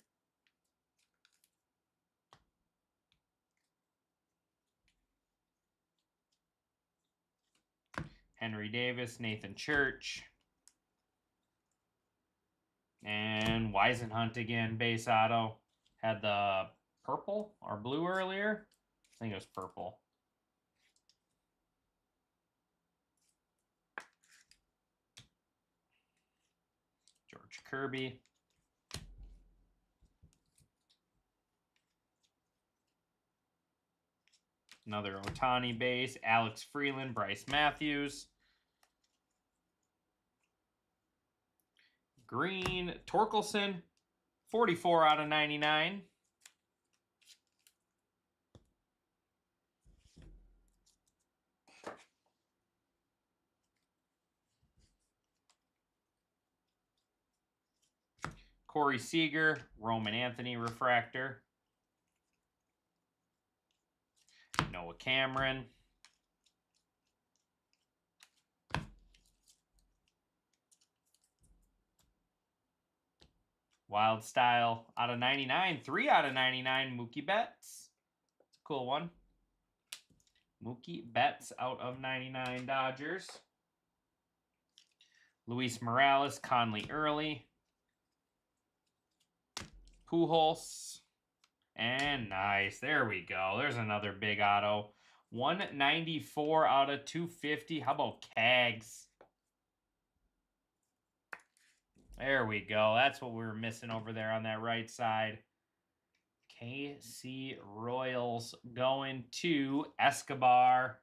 Henry Davis, Nathan Church. And Weisenhunt again, base auto. Had the purple or blue earlier. I think it was purple. George Kirby. Another Ohtani base. Alex Freeland, Bryce Matthews. green, Torkelson, 44 out of 99. Corey Seager, Roman Anthony refractor. Noah Cameron. Wild Style out of 99. 3 out of 99. Mookie Betts. Cool one. Mookie Betts out of 99 Dodgers. Luis Morales, Conley Early. Pujols. And nice. There we go. There's another big auto. 194 out of 250. How about Cags? There we go. That's what we were missing over there on that right side. KC Royals going to Escobar.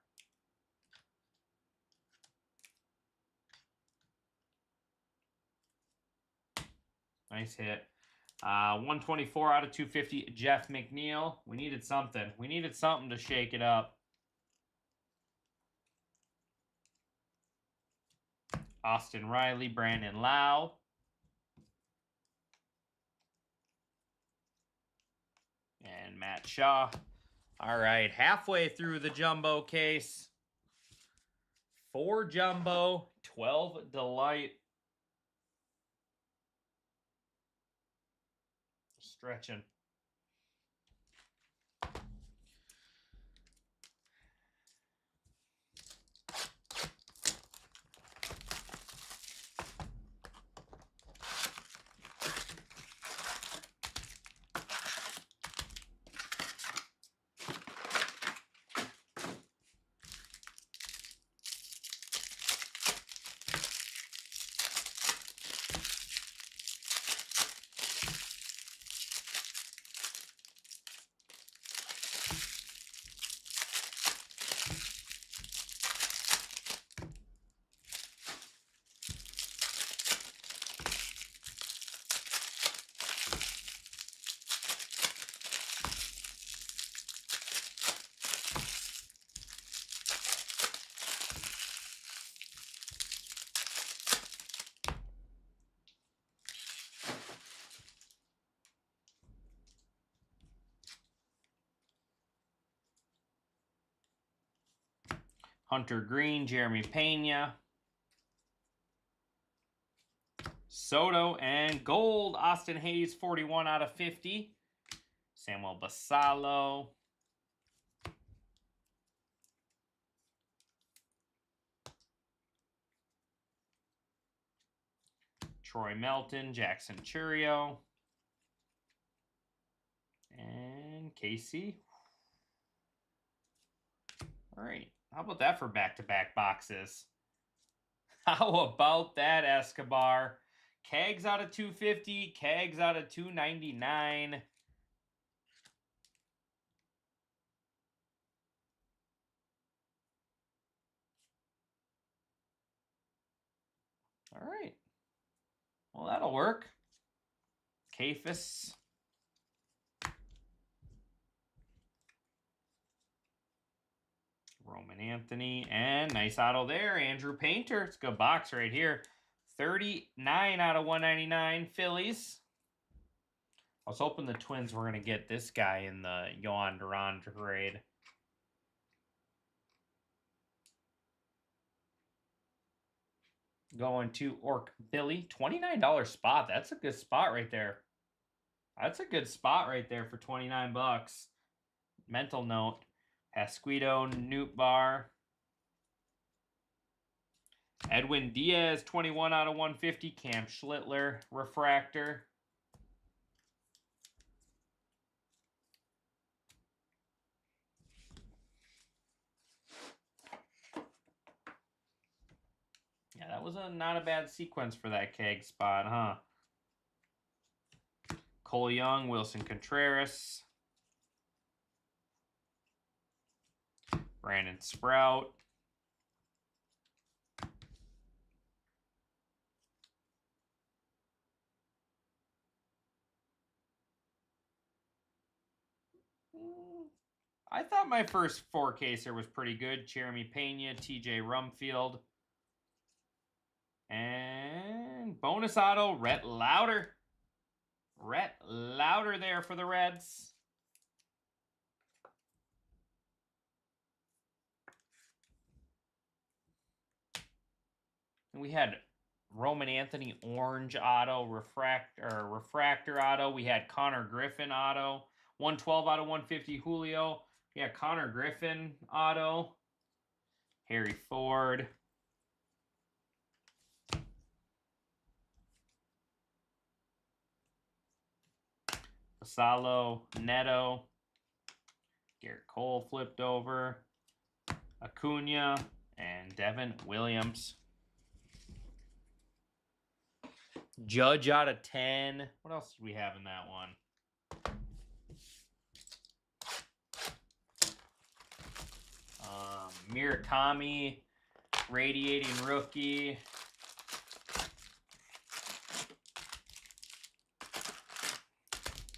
Nice hit. 124 out of 250, Jeff McNeil. We needed something. We needed something to shake it up. Austin Riley, Brandon Lau. And Matt Shaw. All right, halfway through the jumbo case. 4 jumbo, 12 delight. Stretching. Hunter Green, Jeremy Pena. Soto and gold, Austin Hayes, 41 out of 50. Samuel Basallo. Troy Melton, Jackson Churio. And Casey. All right. How about that for back-to-back boxes? How about that, Escobar? Kegs out of 250, Kegs out of 299. All right. Well, that'll work. Kafis. Roman Anthony. And nice auto there. Andrew Painter. It's a good box right here. 39 out of 199. Phillies. I was hoping the Twins were going to get this guy in the Yohan Duran trade. Going to Ork Billy. $29 spot. That's a good spot right there. That's a good spot right there for 29 bucks. Mental note. Pasquito, Nootbaar. Edwin Diaz, 21 out of 150. Cam Schlittler, refractor. Yeah, that was not a bad sequence for that keg spot, huh? Cole Young, Wilson Contreras. Brandon Sprout. I thought my first 4-caser was pretty good. Jeremy Pena, TJ Rumfield. And bonus auto, Rhett Lauder. Rhett Lauder there for the Reds. And we had Roman Anthony orange auto, refractor auto. We had Connor Griffin auto, 112 out of 150 Julio. Yeah, Connor Griffin auto. Harry Ford. Salo, Neto. Garrett Cole flipped over. Acuna and Devin Williams. Judge out of 10. What else did we have in that one? Murakami, radiating rookie.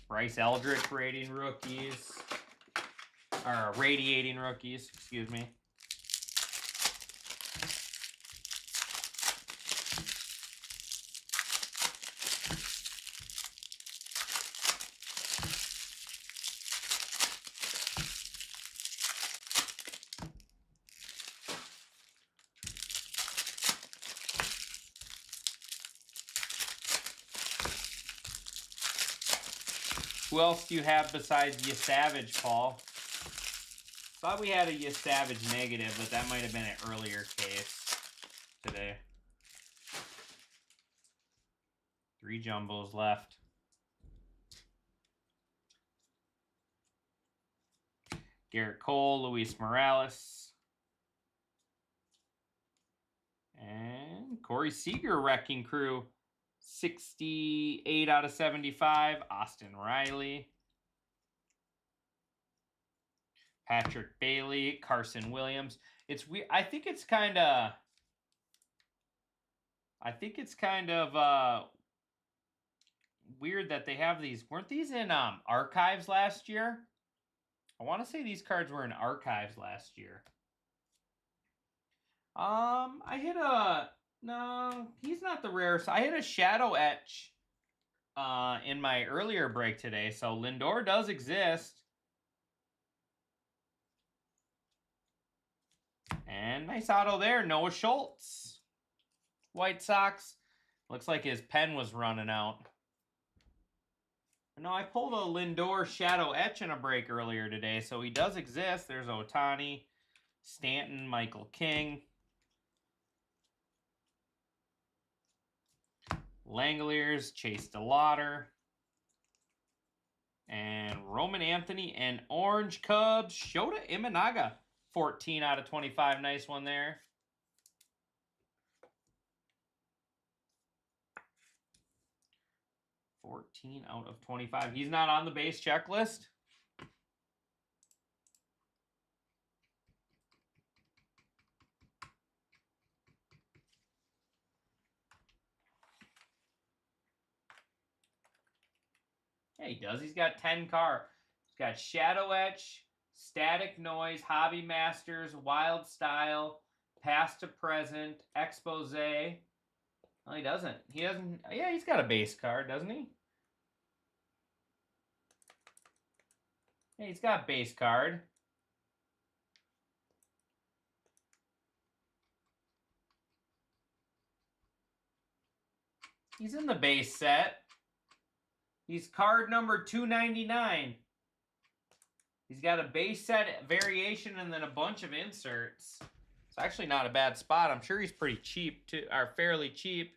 Bryce Eldridge, radiating rookies. Or radiating rookies, excuse me. Who else do you have besides Savage, Paul? Thought we had a Savage negative, but that might have been an earlier case today. 3 jumbos left. Garrett Cole, Luis Morales. And Corey Seager, Wrecking Crew. 68 out of 75. Austin Riley. Patrick Bailey. Carson Williams. It's weird. I think it's kind of weird that they have these. Weren't these in archives last year? I want to say these cards were in archives last year. I hit a... No, he's not the rarest. I hit a Shadow Etch in my earlier break today, so Lindor does exist. And nice auto there, Noah Schultz. White Sox. Looks like his pen was running out. No, I pulled a Lindor Shadow Etch in a break earlier today, so he does exist. There's Ohtani, Stanton, Michael King. Langoliers, Chase DeLauder. And Roman Anthony and Orange Cubs, Shota Imanaga. 14 out of 25. Nice one there. out of 25. He's not on the base checklist. Yeah, he does. He's got 10 cards. He's got Shadow Etch, Static Noise, Hobby Masters, Wild Style, Past to Present, Expose. Well, he doesn't. He doesn't. Yeah, he's got a base card, doesn't he? Yeah, he's got a base card. He's in the base set. He's card number 299. He's got a base set variation and then a bunch of inserts. It's actually not a bad spot. I'm sure he's pretty cheap too, or fairly cheap.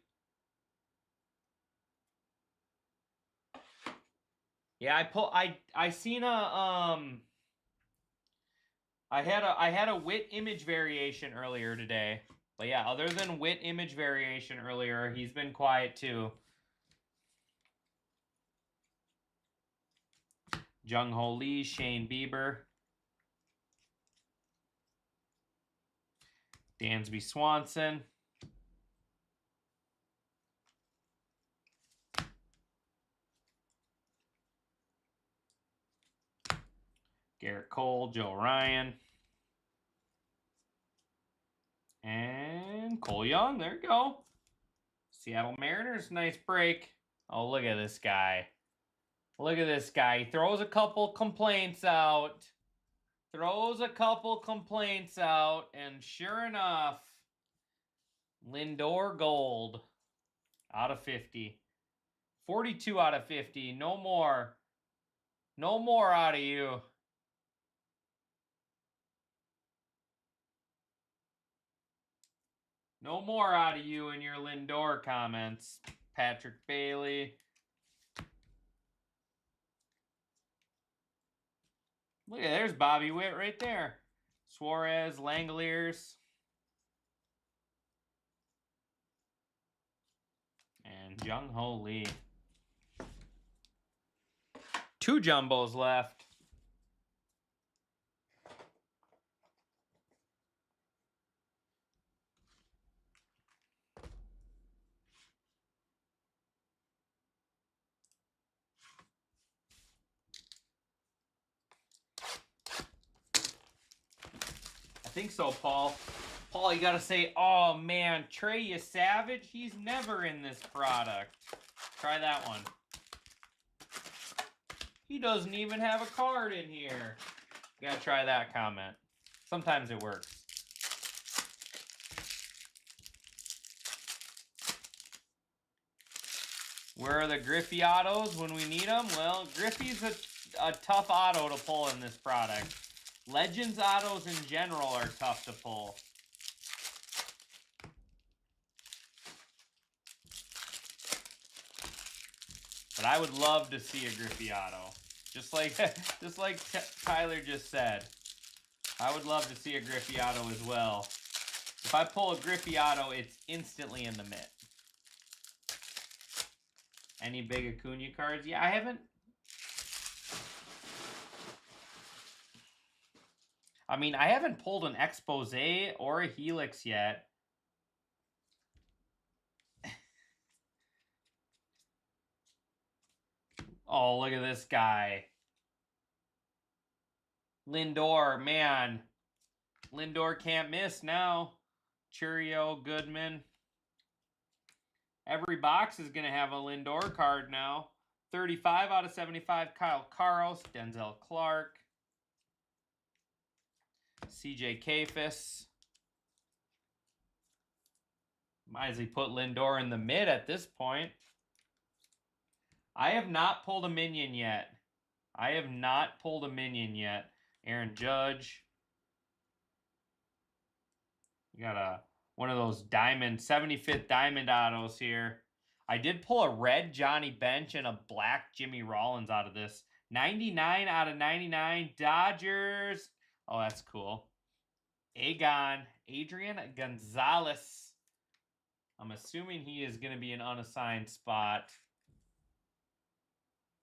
Yeah, I seen a I had a Wit image variation earlier today. But yeah, other than Wit image variation earlier, he's been quiet too. Jung Ho Lee, Shane Bieber. Dansby Swanson. Garrett Cole, Joe Ryan. And Cole Young, there you go. Seattle Mariners, nice break. Oh, look at this guy. Look at this guy. He throws a couple complaints out. And sure enough, Lindor Gold out of 50. 42 out of 50. No more. No more out of you. No more out of you in your Lindor comments, Patrick Bailey. Look at, there's Bobby Witt right there. Suarez, Langoliers. And Jung Ho Lee. 2 jumbos left. I think so, Paul. Paul, you gotta say, oh man, Trey, you savage? He's never in this product. Try that one. He doesn't even have a card in here. You gotta try that comment. Sometimes it works. Where are the Griffey autos when we need them? Well, Griffey's a tough auto to pull in this product. Legends autos in general are tough to pull. But I would love to see a Griffey auto. Just like Tyler just said. I would love to see a Griffey auto as well. If I pull a Griffey auto, it's instantly in the mitt. Any big Acuna cards? Yeah, I haven't. I mean, I haven't pulled an Expose or a Helix yet. Oh, look at this guy. Lindor, man. Lindor can't miss now. Churio, Goodman. Every box is going to have a Lindor card now. 35 out of 75, Kyle Carros, Denzel Clark. CJ Kafis. Might as well put Lindor in the mid at this point. I have not pulled a minion yet. Aaron Judge. You got one of those diamond, 75th diamond autos here. I did pull a red Johnny Bench and a black Jimmy Rollins out of this. 99 out of 99, Dodgers. Oh, that's cool. Adrian Gonzalez. I'm assuming he is going to be an unassigned spot.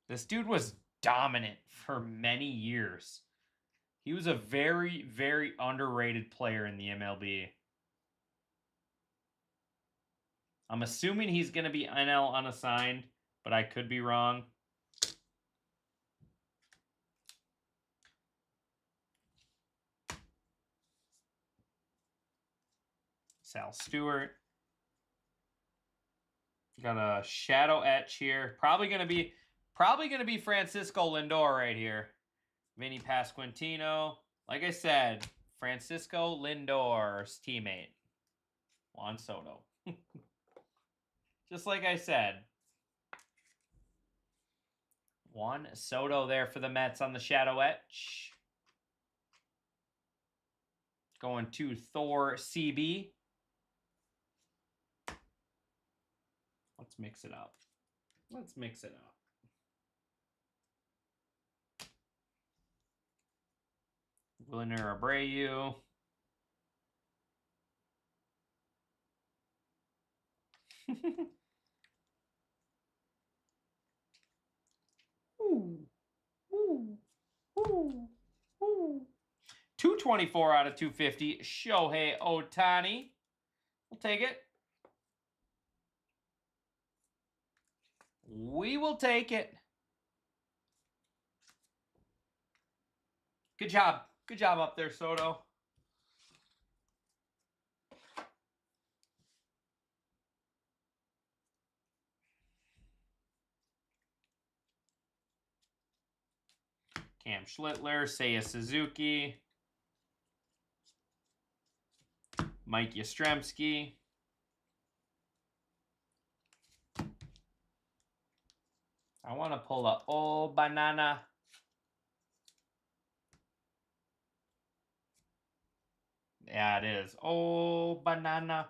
This dude was dominant for many years. He was a very, very underrated player in the MLB. I'm assuming he's going to be NL unassigned, but I could be wrong. Sal Stewart. Got a shadow etch here. Probably gonna be Francisco Lindor right here. Vinny Pasquantino. Like I said, Francisco Lindor's teammate. Juan Soto. Just like I said. Juan Soto there for the Mets on the shadow etch. Going to Thor CB. Let's mix it up. Wilner Abreu. Ooh. 224 out of 250. Shohei Ohtani. We'll take it. We will take it. Good job. Good job up there, Soto. Cam Schlittler, Seiya Suzuki, Mike Yastrzemski. I want to pull a Oh Banana. Yeah, it is. Oh Banana.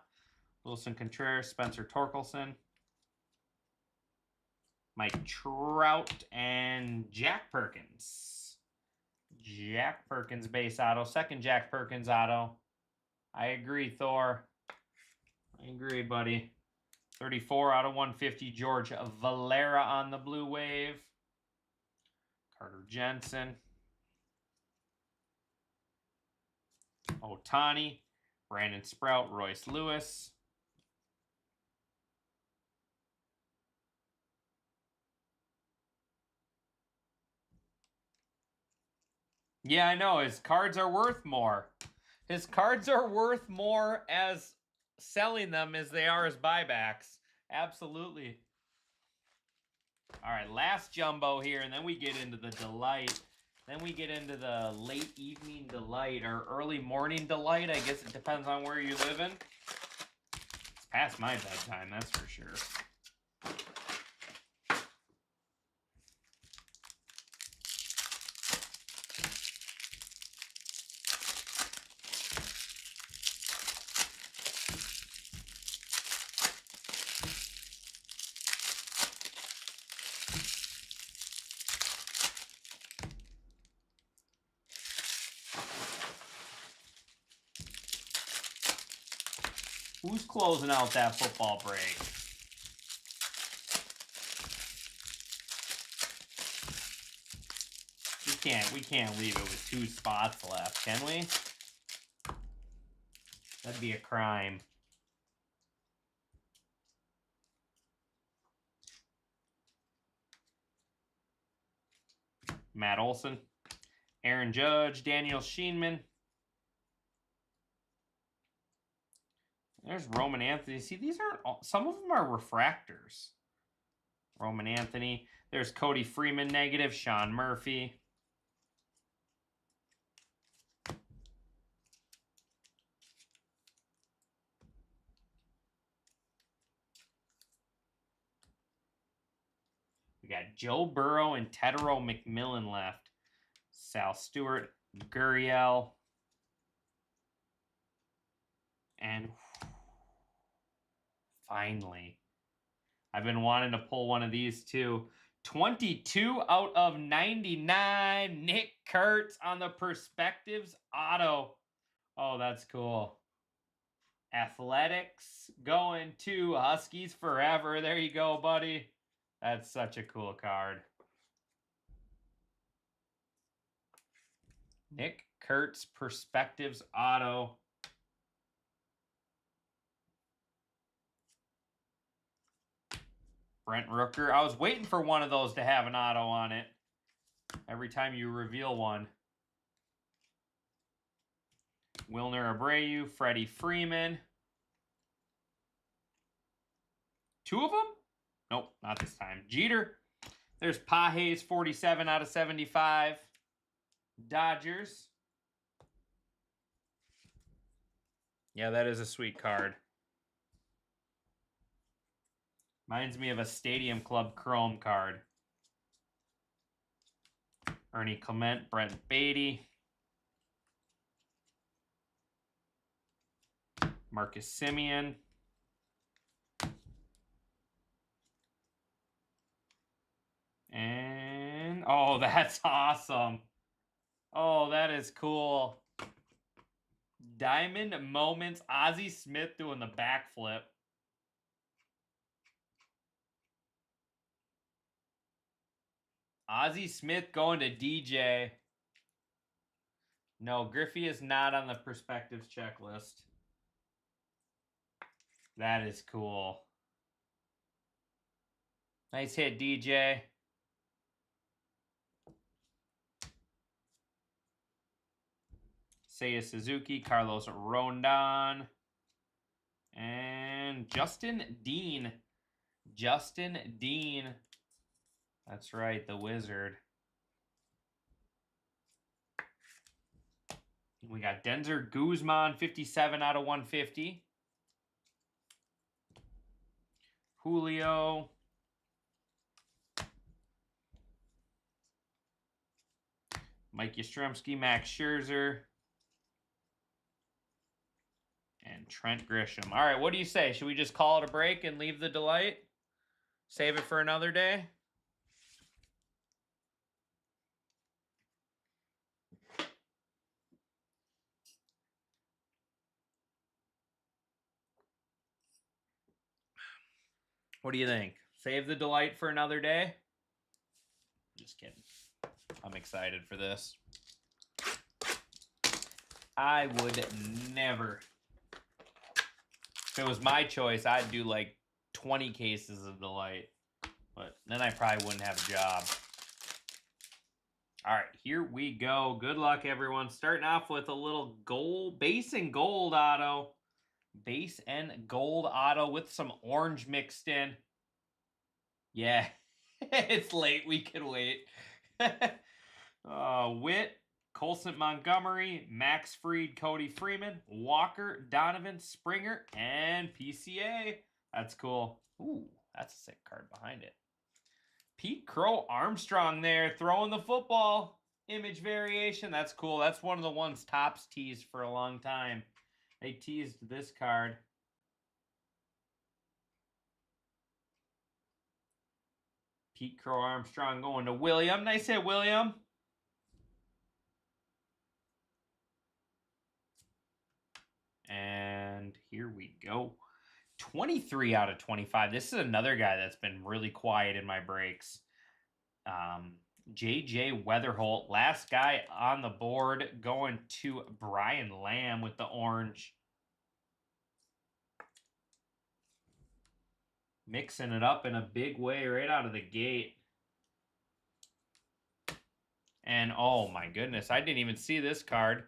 Wilson Contreras, Spencer Torkelson, Mike Trout, and Jack Perkins. Jack Perkins base auto. Second Jack Perkins auto. I agree, Thor. I agree, buddy. 34 out of 150, George Valera on the Blue Wave. Carter Jensen. Ohtani. Brandon Sprout, Royce Lewis. Yeah, I know. His cards are worth more. His cards are worth more as selling them as they are as buybacks. Absolutely. All right, last jumbo here, and then we get into the delight. Then we get into the late evening delight or early morning delight. I guess it depends on where you're living. It's past my bedtime, that's for sure. Who's closing out that football break? We can't leave it with 2 spots left, can we? That'd be a crime. Matt Olson, Aaron Judge, Daniel Sheenman. There's Roman Anthony. See, these aren't all, some of them are refractors. Roman Anthony. There's Cody Freeman negative. Sean Murphy. We got Joe Burrow and Tedero McMillan left. Sal Stewart, Gurriel. And finally, I've been wanting to pull one of these too. 22 out of 99. Nick Kurtz on the Perspectives auto. Oh, that's cool. Athletics going to Huskies forever. There you go, buddy. That's such a cool card. Nick Kurtz Perspectives auto. Brent Rooker. I was waiting for one of those to have an auto on it. Every time you reveal one. Wilner Abreu, Freddie Freeman. 2 of them? Nope, not this time. Jeter. There's Pages, 47 out of 75. Dodgers. Yeah, that is a sweet card. Reminds me of a Stadium Club Chrome card. Ernie Clement, Brent Beatty. Marcus Semien. And, oh, that's awesome. Oh, that is cool. Diamond Moments, Ozzie Smith doing the backflip. Ozzie Smith going to DJ. No, Griffey is not on the Perspectives checklist. That is cool. Nice hit, DJ. Seiya Suzuki, Carlos Rondon, and Justin Dean. Justin Dean. That's right, the Wizard. We got Denzer Guzman, 57 out of 150. Julio. Mike Yastrzemski, Max Scherzer. And Trent Grisham. All right, what do you say? Should we just call it a break and leave the delight? Save it for another day? What do you think? Save the delight for another day? Just kidding. I'm excited for this. I would never. If it was my choice, I'd do like 20 cases of delight. But then I probably wouldn't have a job. All right, here we go. Good luck, everyone. Starting off with a little gold, base and gold auto. Base and gold auto with some orange mixed in. Yeah, it's late. We can wait. Witt, Colson Montgomery, Max Fried, Cody Freeman, Walker, Donovan, Springer, and PCA. That's cool. Ooh, that's a sick card behind it. Pete Crow Armstrong there throwing the football. Image variation. That's cool. That's one of the ones Topps teased for a long time. They teased this card. Pete Crow Armstrong going to William. Nice hit, William. And here we go. 23 out of 25. This is another guy that's been really quiet in my breaks. JJ Weatherholt, last guy on the board, going to Brian Lamb with the orange. Mixing it up in a big way right out of the gate. And oh my goodness, I didn't even see this card.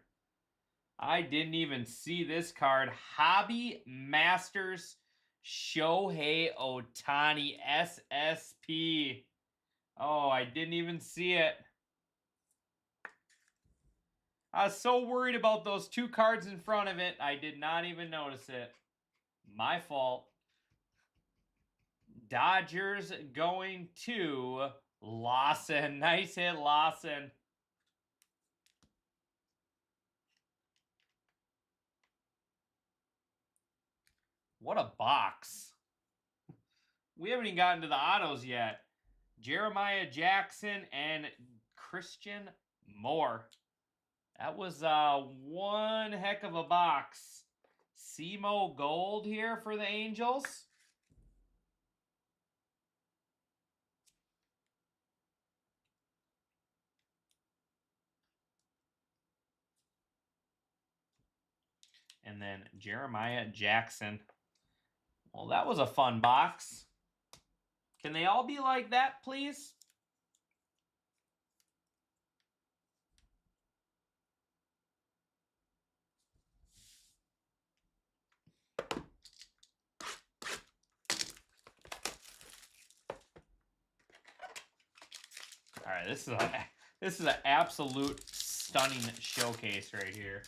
I didn't even see this card. Hobby Masters Shohei Ohtani SSP. Oh, I didn't even see it. I was so worried about those two cards in front of it, I did not even notice it. My fault. Dodgers going to Lawson. Nice hit, Lawson. What a box. We haven't even gotten to the autos yet. Jeremiah Jackson and Christian Moore. That was one heck of a box. SEMO Gold here for the Angels. And then Jeremiah Jackson. Well, that was a fun box. Can they all be like that, please? All right, this is an absolute stunning showcase right here.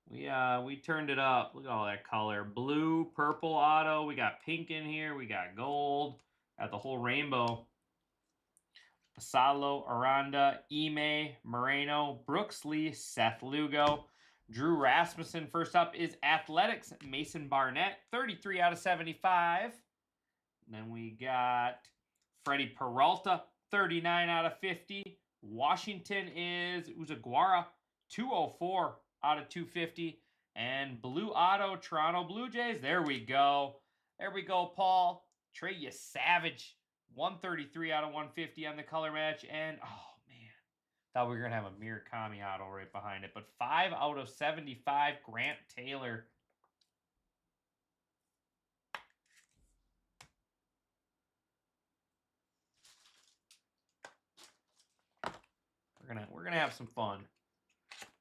We turned it up. Look at all that color. Blue, purple auto. We got pink in here. We got gold. Got the whole rainbow. Asalo, Aranda, Ime, Moreno, Brooks Lee, Seth Lugo. Drew Rasmussen first up is Athletics. Mason Barnett, 33 out of 75. And then we got Freddie Peralta, 39 out of 50. Washington is Uzaguara, 204 out of 250. And blue auto, Toronto Blue Jays. There we go. There we go, Paul. Trey Savage, 133 out of 150 on the color match. And, oh, man, thought we were going to have a Murakami auto right behind it. But 5 out of 75, Grant Taylor. We're gonna have some fun.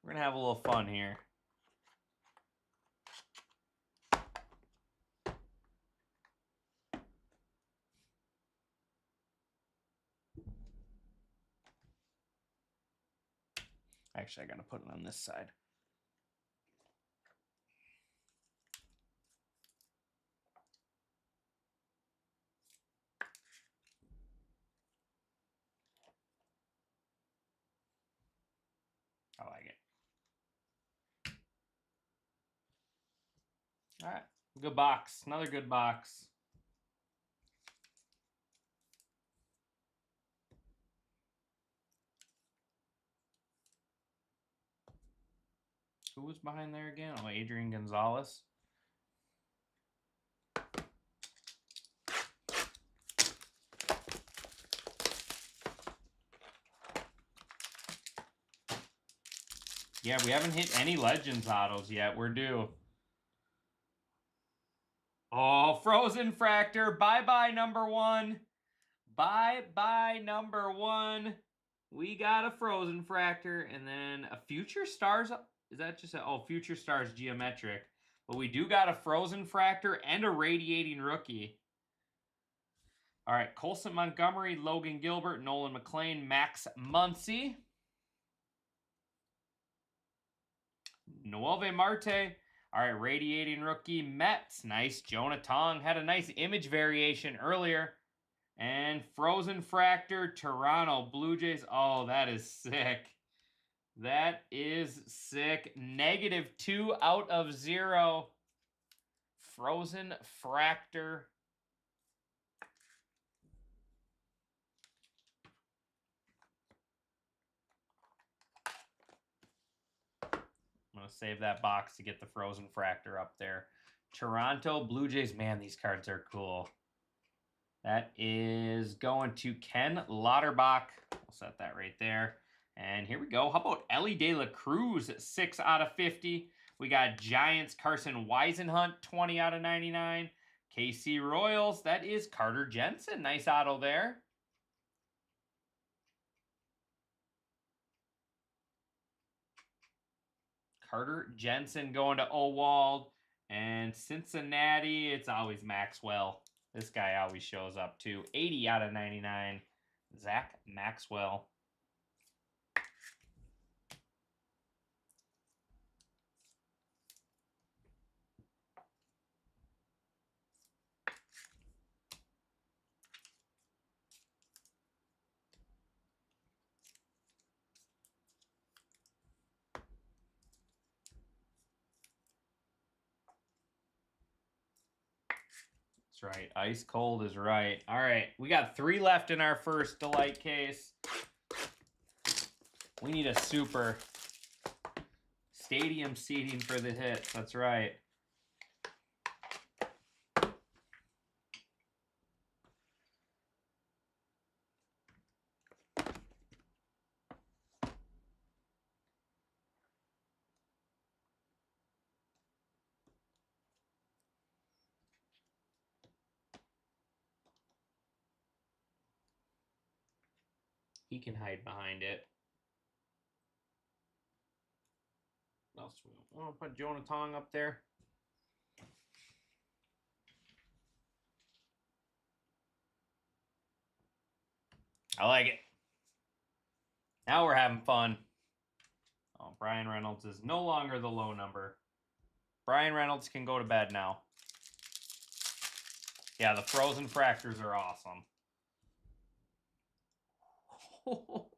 We're gonna have a little fun here. Actually, I gotta put it on this side. I like it. All right, good box. Another good box. Who was behind there again? Oh, Adrian Gonzalez. Yeah, we haven't hit any Legends autos yet. We're due. Oh, Frozen Fractor. Bye-bye, number 1. Bye-bye, number 1. We got a Frozen Fractor. And then a Future Stars. Is that just a... Oh, Future Stars Geometric. But we do got a Frozen Fractor and a Radiating Rookie. All right, Colson Montgomery, Logan Gilbert, Nolan McLean, Max Muncy. Noelve Marte. All right, Radiating Rookie, Mets. Nice. Jonah Tong had a nice image variation earlier. And Frozen Fractor, Toronto Blue Jays. Oh, that is sick. That is sick. -2 out of 0. Frozen Fractor. I'm going to save that box to get the Frozen Fractor up there. Toronto Blue Jays. Man, these cards are cool. That is going to Ken Lauterbach. We'll set that right there. And here we go. How about Ellie De La Cruz, 6 out of 50. We got Giants, Carson Weisenhunt, 20 out of 99. KC Royals, that is Carter Jensen. Nice auto there. Carter Jensen going to Owald. And Cincinnati, it's always Maxwell. This guy always shows up too. 80 out of 99. Zach Maxwell. Right. Ice cold is right. All right. We got 3 left in our first Delight case. We need a super stadium seating for the hits. That's right. He can hide behind it. What else? I want to put Jonah Tong up there. I like it. Now we're having fun. Oh, Brian Reynolds is no longer the low number. Brian Reynolds can go to bed now. Yeah, the Frozen Fractors are awesome. How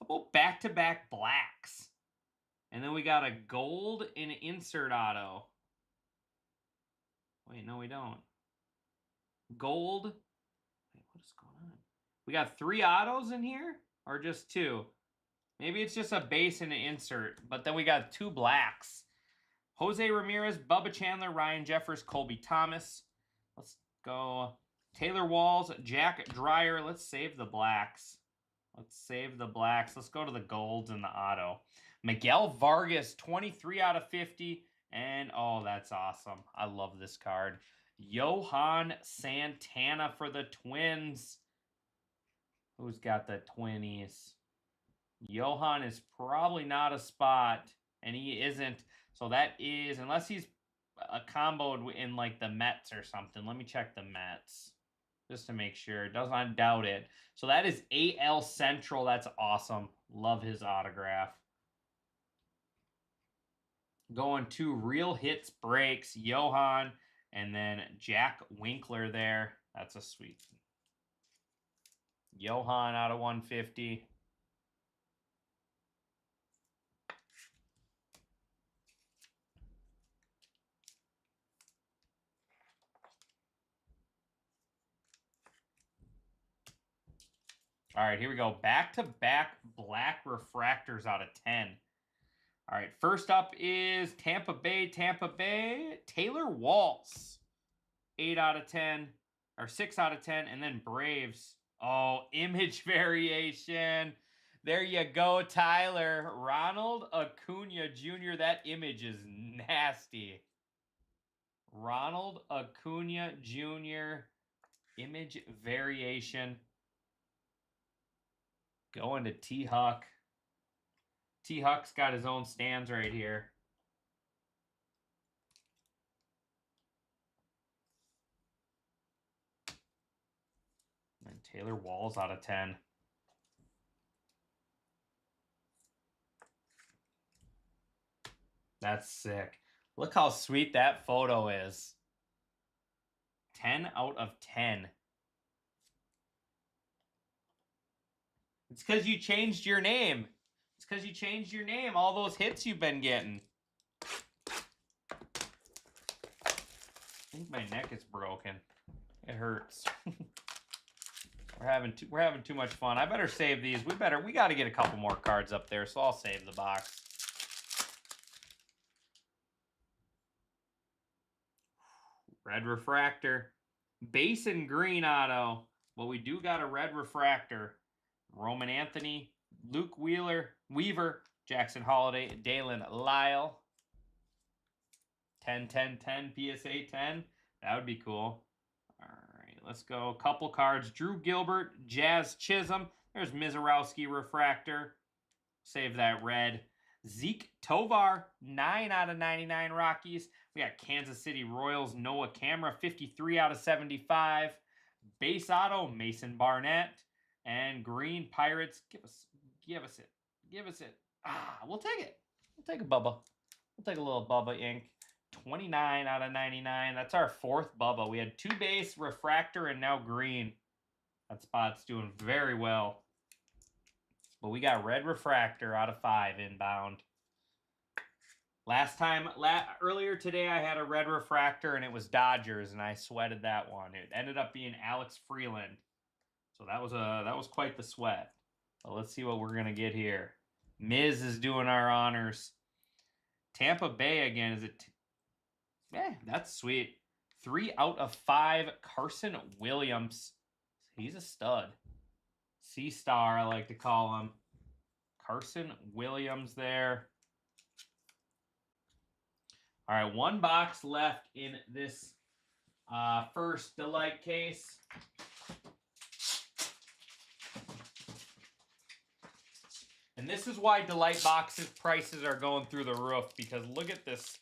about back-to-back blacks? And then we got a gold and an insert auto. Wait, no, we don't. Gold. Wait, what is going on? We got 3 autos in here? Or just 2? Maybe it's just a base and an insert. But then we got 2 blacks. Jose Ramirez, Bubba Chandler, Ryan Jeffers, Colby Thomas. Let's go. Taylor Walls, Jack Dreyer. Let's save the blacks. Let's save the blacks. Let's go to the golds and the auto. Miguel Vargas, 23 out of 50. And, oh, that's awesome. I love this card. Johan Santana for the Twins. Who's got the 20s? Johan is probably not a spot, and he isn't. So that is, unless he's a comboed in like the Mets or something. Let me check the Mets just to make sure. Does not doubt it. So that is AL Central. That's awesome. Love his autograph. Going to Real Hits Breaks, Johan, and then Jack Winkler there. That's a sweet. Johan out of 150. All right, here we go. Back-to-back black refractors out of 10. All right, first up is Tampa Bay. Taylor Walls, 8 out of 10, or 6 out of 10, and then Braves. Oh, image variation. There you go, Tyler. Ronald Acuna Jr. That image is nasty. Ronald Acuna Jr. image variation. Going to T-Huck. T-Huck's got his own stands right here. And Taylor Walls out of 10. That's sick. Look how sweet that photo is. 10 out of 10. It's because you changed your name. It's because you changed your name. All those hits you've been getting. I think my neck is broken. It hurts. We're having too much fun. I better save these. We got to get a couple more cards up there, so I'll save the box. Red refractor. Base and green auto. Well, we do got a red refractor. Roman Anthony, Luke Weaver, Jackson Holiday, Dalen Lyle. 10, 10, 10, PSA 10. That would be cool. All right, let's go. Couple cards. Drew Gilbert, Jazz Chisholm. There's Mizorowski refractor. Save that red. Zeke Tovar, 9 out of 99 Rockies. We got Kansas City Royals, Noah Camera, 53 out of 75. Base auto, Mason Barnett. And green Pirates, give us it. We'll take it. We'll take a Bubba. We'll take a little Bubba ink. 29 out of 99. That's our fourth Bubba. We had 2 base, refractor, and now green. That spot's doing very well. But we got red refractor out of 5 inbound. Earlier today, I had a red refractor, and it was Dodgers, and I sweated that one. It ended up being Alex Freeland. So that was quite the sweat. Well, let's see what we're gonna get here. Miz is doing our honors. Tampa Bay again. Is it? Yeah, that's sweet. 3 out of 5. Carson Williams. He's a stud. C-Star, I like to call him. Carson Williams there. All right, 1 box left in this first Delight case. And this is why Delight Boxes prices are going through the roof, because look at this.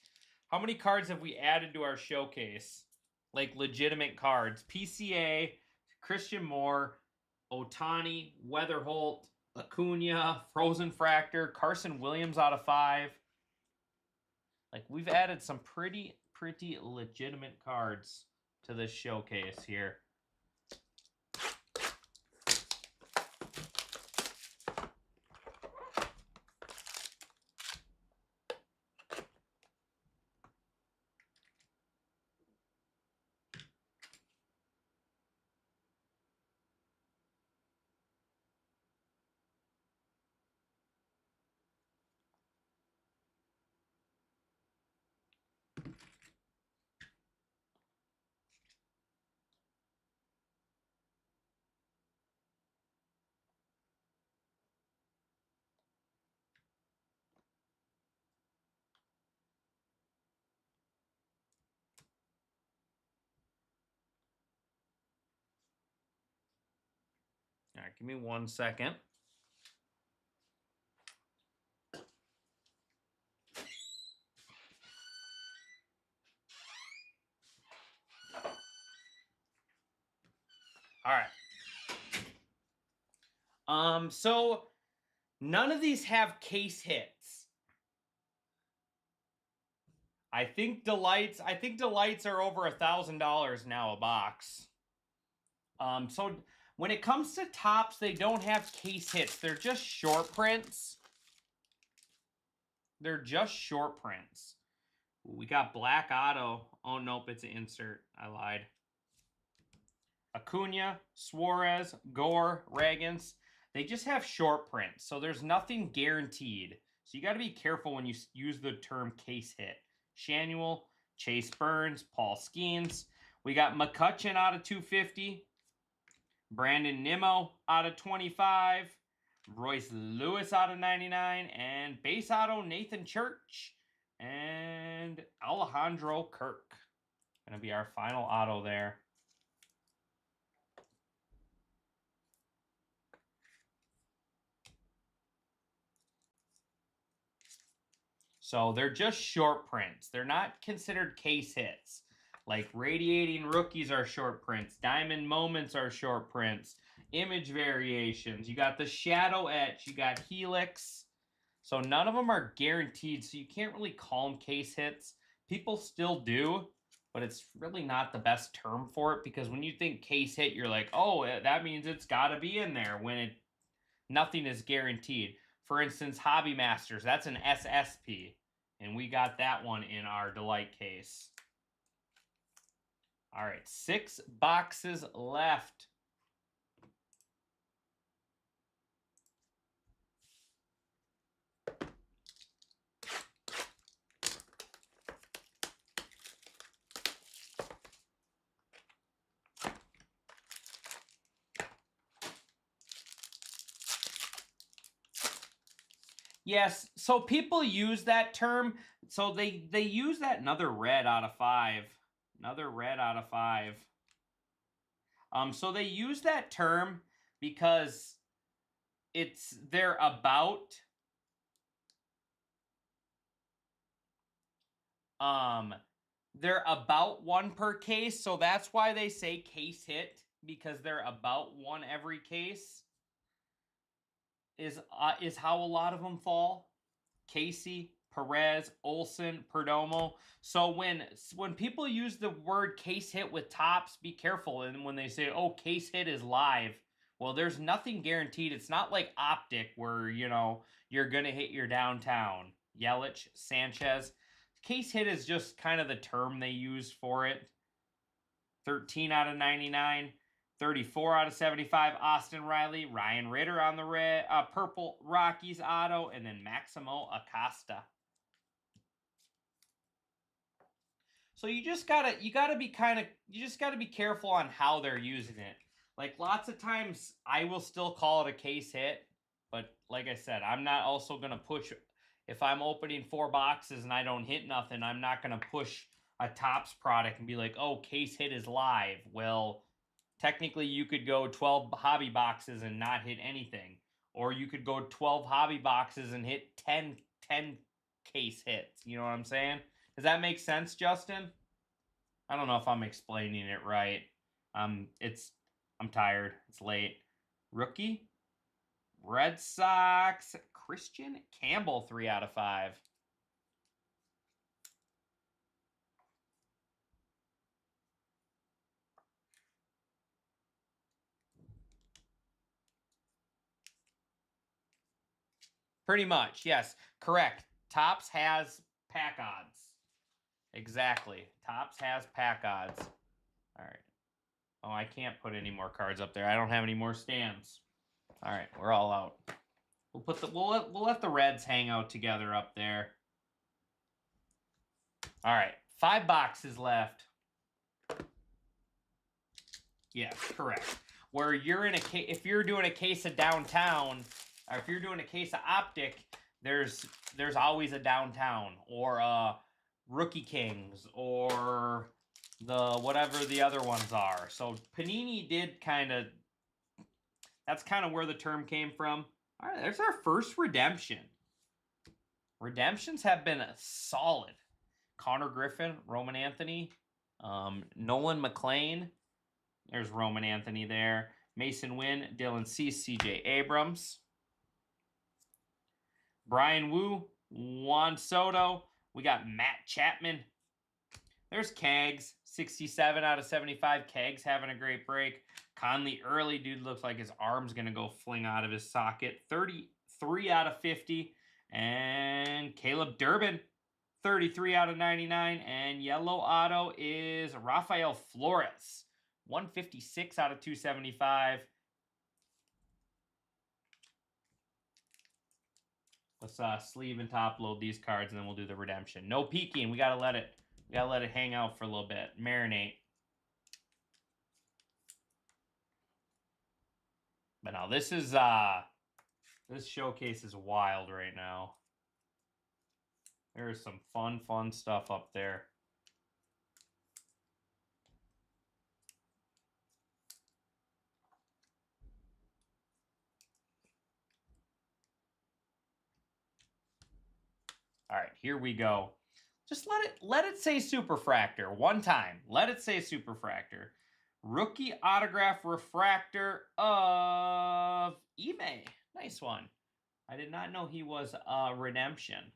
How many cards have we added to our showcase? Like legitimate cards. PCA, Christian Moore, Ohtani, Weatherholt, Acuna, Frozen Fractor, Carson Williams out of 5. Like, we've added some pretty legitimate cards to this showcase here. All right, give me 1 second. So none of these have case hits. I think Delights are over $1,000 now a box. So when it comes to Topps, they don't have case hits. They're just short prints. They're just short prints. We got Black Auto. Oh, nope, it's an insert. I lied. Acuna, Suarez, Gore, Ragans. They just have short prints, so there's nothing guaranteed. So you got to be careful when you use the term case hit. Shanuel, Chase Burns, Paul Skeens. We got McCutchen out of 250. Brandon Nimmo out of 25. Royce Lewis out of 99. And base auto, Nathan Church. And Alejandro Kirk. Going to be our final auto there. So they're just short prints. They're not considered case hits. Like Radiating Rookies are short prints. Diamond Moments are short prints. Image variations. You got the Shadow Etch. You got Helix. So none of them are guaranteed. So you can't really call them case hits. People still do, but it's really not the best term for it, because when you think case hit, you're like, oh, that means it's got to be in there, when nothing is guaranteed. For instance, Hobby Masters, that's an SSP. And we got that one in our Delight case. All right, 6 boxes left. Yes, so people use that term. So they use that another red out of 5. Another red out of 5. So they use that term because they're about one per case, so that's why they say case hit, because they're about one every case. Is how a lot of them fall. Casey, Perez, Olsen, Perdomo. So when people use the word case hit with Topps, be careful. And when they say, oh, case hit is live, well, there's nothing guaranteed. It's not like Optic where, you're going to hit your downtown. Yelich, Sanchez. Case hit is just kind of the term they use for it. 13 out of 99. 34 out of 75, Austin Riley. Ryan Ritter on the red, purple Rockies auto, and then Maximo Acosta. So you just gotta be careful on how they're using it. Like, lots of times I will still call it a case hit, but like I said, I'm not also gonna push. If I'm opening 4 boxes and I don't hit nothing, I'm not gonna push a Topps product and be like, oh, case hit is live. Well, technically, you could go 12 hobby boxes and not hit anything. Or you could go 12 hobby boxes and hit 10 case hits. You know what I'm saying? Does that make sense, Justin? I don't know if I'm explaining it right. I'm tired. It's late. Rookie? Red Sox. Christian Campbell, 3 out of 5. Pretty much, yes. Correct. Topps has pack odds. Exactly. Topps has pack odds. All right. Oh, I can't put any more cards up there. I don't have any more stands. All right, we're all out. We'll let the Reds hang out together up there. All right, 5 boxes left. Yes, correct. Where you're in if you're doing a case of downtown, or if you're doing a case of Optic, there's always a downtown, or Rookie Kings, or the whatever the other ones are. So Panini did that's kind of where the term came from. All right, there's our first redemption. Redemptions have been solid. Connor Griffin, Roman Anthony, Nolan McLean. There's Roman Anthony there. Mason Wynn, Dylan Cease, CJ Abrams. Brian Wu, Juan Soto. We got Matt Chapman. There's Kags, 67 out of 75. Kags having a great break. Conley Early, dude looks like his arm's going to go fling out of his socket. 33 out of 50. And Caleb Durbin, 33 out of 99. And yellow auto is Rafael Flores, 156 out of 275. Let's sleeve and top load these cards, and then we'll do the redemption. No peeking. We gotta let it hang out for a little bit. Marinate. But now this is this showcase is wild right now. There is some fun stuff up there. All right, here we go. Just let it say Superfractor one time. Let it say Superfractor. Rookie autograph refractor of Ime. Nice one. I did not know he was a redemption.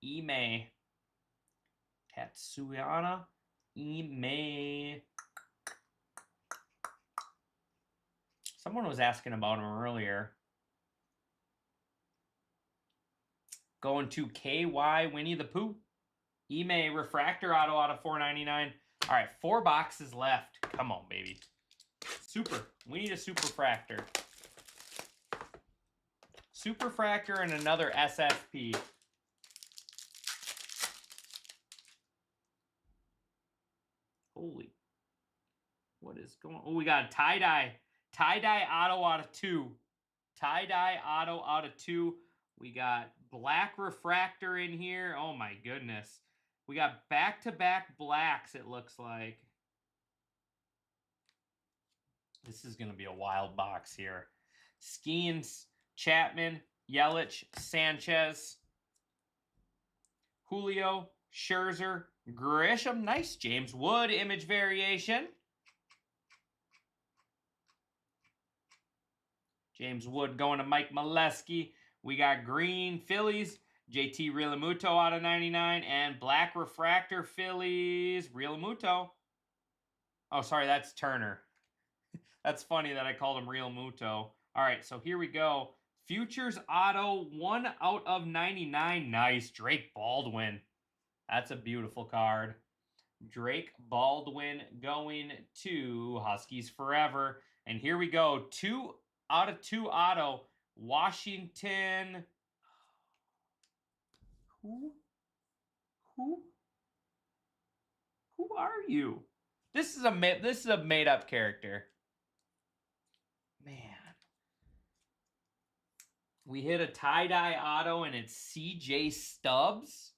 Ime Tatsuyana. Ime. Someone was asking about him earlier. Going to KY Winnie the Pooh. Ime refractor auto out of 499. All right, 4 boxes left. Come on, baby. Super. We need a Superfractor. Superfractor and another SSP. Holy. What is going on? Oh, we got a tie-dye. Tie-dye auto out of 2. Tie-dye auto out of 2. We got black refractor in here. Oh, my goodness. We got back-to-back blacks, it looks like. This is going to be a wild box here. Skeens, Chapman, Yelich, Sanchez, Julio, Scherzer, Grisham. Nice. James Wood image variation. James Wood going to Mike Molesky. We got green Phillies. JT Realmuto out of 99. And black refractor Phillies. Realmuto. Oh, sorry, that's Turner. That's funny that I called him Realmuto. All right, so here we go. Futures auto, 1 out of 99. Nice. Drake Baldwin. That's a beautiful card. Drake Baldwin going to Huskies Forever. And here we go. 2 out of 2 auto. Washington. Who are you? This is a made up character. Man. We hit a tie-dye auto and it's CJ Stubbs.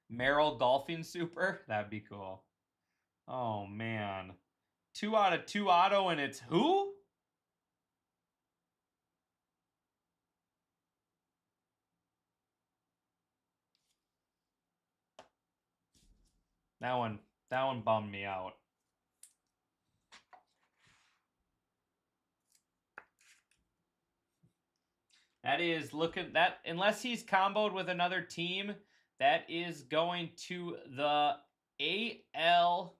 Merrill Golfing Super. That'd be cool. Oh man. 2 out of 2 auto and it's who? That one bummed me out. That is unless he's comboed with another team, that is going to the the NL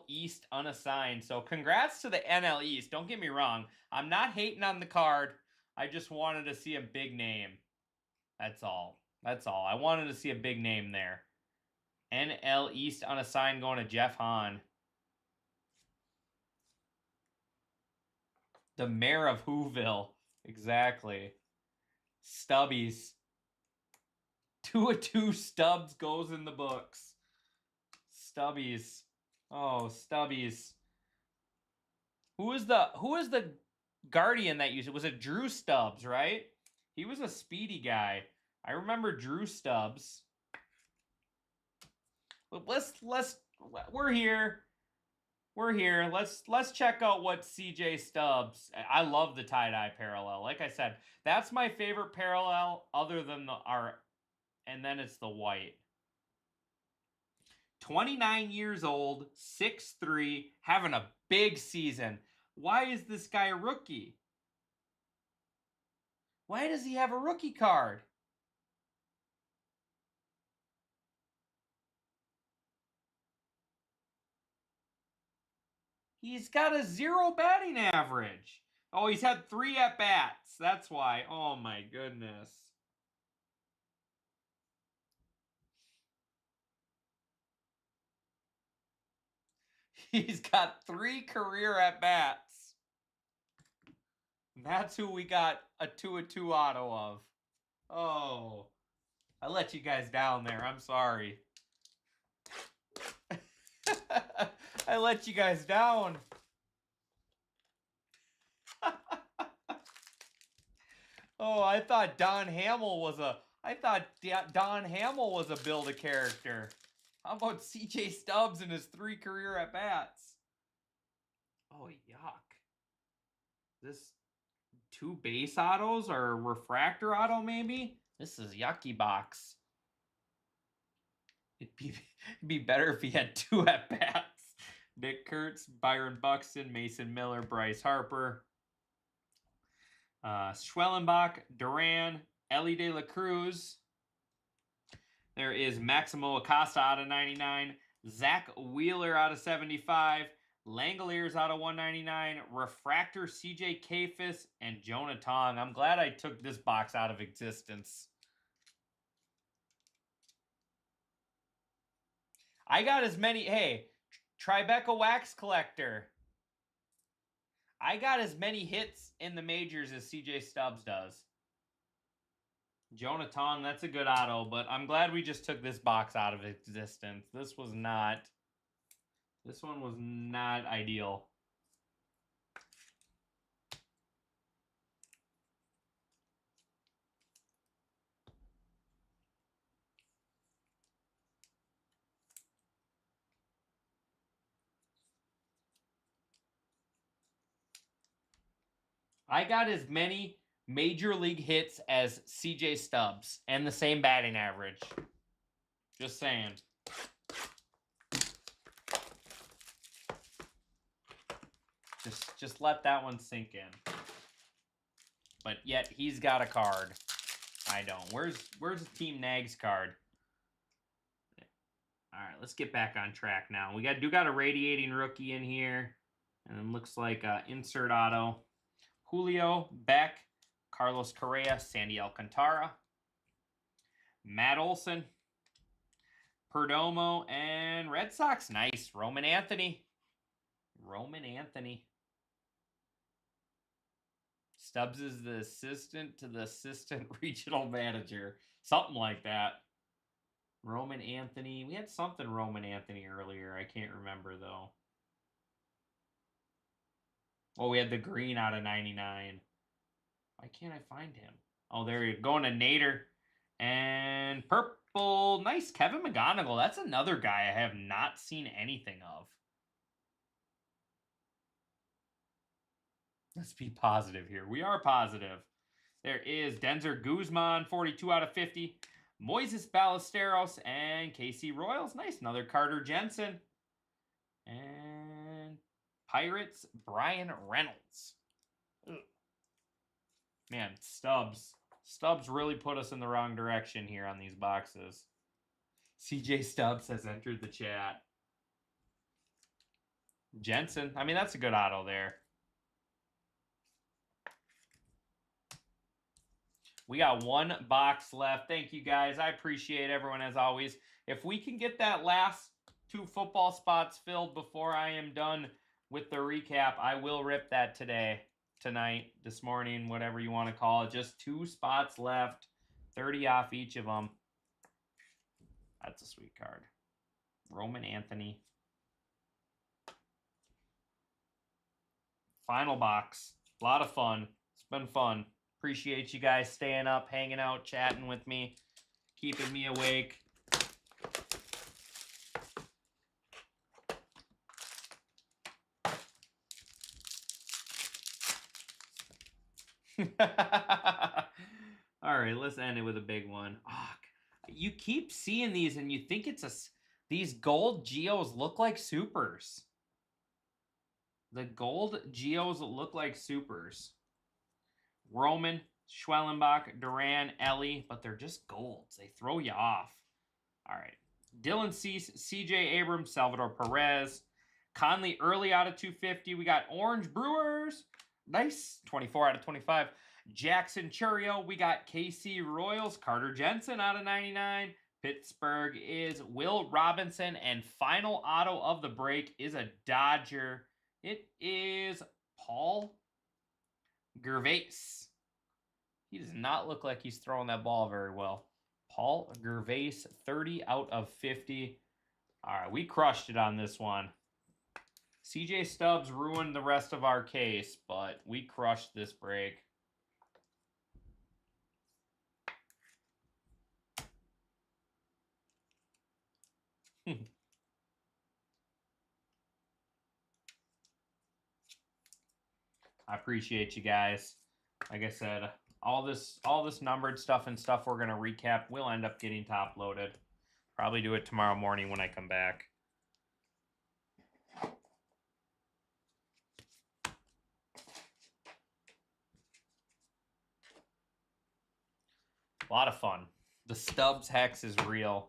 East unassigned. So congrats to the NL East. Don't get me wrong. I'm not hating on the card. I just wanted to see a big name. That's all. I wanted to see a big name there. NL East unassigned going to Jeff Hahn. The mayor of Whoville. Exactly. Stubbies. 2 of 2 Stubbs goes in the books. Stubbies. Oh, Stubbies. Who is the Guardian that used it? Was it Drew Stubbs, right? He was a speedy guy. I remember Drew Stubbs. We're here. Let's check out what CJ Stubbs. I love the tie-dye parallel. Like I said, that's my favorite parallel other than and then it's the white. 29 years old, 6'3", having a big season. Why is this guy a rookie? Why does he have a rookie card? He's got a 0 batting average. Oh, he's had 3 at-bats. That's why. Oh, my goodness. He's got 3 career at-bats. That's who we got a 2/2 auto of. Oh, I let you guys down there. I'm sorry. I let you guys down. Oh, I thought Don Hamill was a Build-A-Character. How about CJ Stubbs and his 3 career at-bats? Oh, yuck. This 2 base autos or refractor auto, maybe? This is yucky box. It'd be better if he had 2 at-bats. Nick Kurtz, Byron Buxton, Mason Miller, Bryce Harper, Schwellenbach, Duran, Ellie De La Cruz. There is Maximo Acosta out of 99, Zach Wheeler out of 75, Langoliers out of 199, Refractor CJ Kayfus, and Jonah Tong. I'm glad I took this box out of existence. I got as many, hey, Tribeca Wax Collector. I got as many hits in the majors as CJ Stubbs does. Jonah Tong, that's a good auto, but I'm glad we just took this box out of existence. This one was not ideal. I got as many major league hits as CJ Stubbs and the same batting average. Just saying. Just let that one sink in. But yet he's got a card. I don't. Where's Team Nags card? All right, let's get back on track now. We got a radiating rookie in here, and it looks like insert auto. Julio, Beck, Carlos Correa, Sandy Alcantara, Matt Olson, Perdomo, and Red Sox. Nice. Roman Anthony. Stubbs is the assistant to the assistant regional manager. Something like that. Roman Anthony. We had something Roman Anthony earlier. I can't remember, though. Oh, we had the green out of 99. Why can't I find him? Oh, there you go. Going to Nader. And purple. Nice. Kevin McGonigal. That's another guy I have not seen anything of. Let's be positive here. We are positive. There is Denzer Guzman, 42 out of 50. Moises Ballesteros and KC Royals. Nice. Another Carter Jensen. And Pirates, Brian Reynolds. Ugh. Man, Stubbs. Stubbs really put us in the wrong direction here on these boxes. CJ Stubbs has entered the chat. Jensen. I mean, that's a good auto there. We got 1 box left. Thank you, guys. I appreciate everyone, as always. If we can get that last 2 football spots filled before I am done with the recap, I will rip that tonight, this morning, whatever you want to call it. Just 2 spots left, 30 off each of them. That's a sweet card. Roman Anthony. Final box. A lot of fun. It's been fun. Appreciate you guys staying up, hanging out, chatting with me, keeping me awake. All right, let's end it with a big one. Oh, you keep seeing these and you think it's These gold Geos look like supers. The gold Geos look like supers. Roman, Schwellenbach, Duran, Ellie, but they're just golds. They throw you off. All right. Dylan Cease, CJ Abrams, Salvador Perez. Conley early out of 250. We got Orange Brewers. Nice. 24 out of 25. Jackson Churio. We got KC Royals. Carter Jensen out of 99. Pittsburgh is Will Robinson. And final auto of the break is a Dodger. It is Paul Gervais. He does not look like he's throwing that ball very well. Paul Gervais, 30 out of 50. All right, we crushed it on this one. CJ Stubbs ruined the rest of our case, but we crushed this break. I appreciate you guys. Like I said, all this numbered stuff and stuff we're gonna recap will end up getting top loaded. Probably do it tomorrow morning when I come back. A lot of fun. The Stubbs hex is real.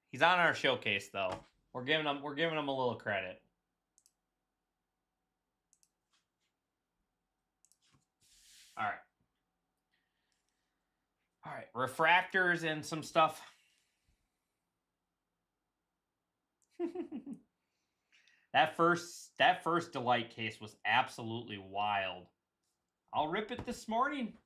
He's on our showcase though. We're giving him a little credit. All right. All right, refractors and some stuff. That first Delight case was absolutely wild. I'll rip it this morning.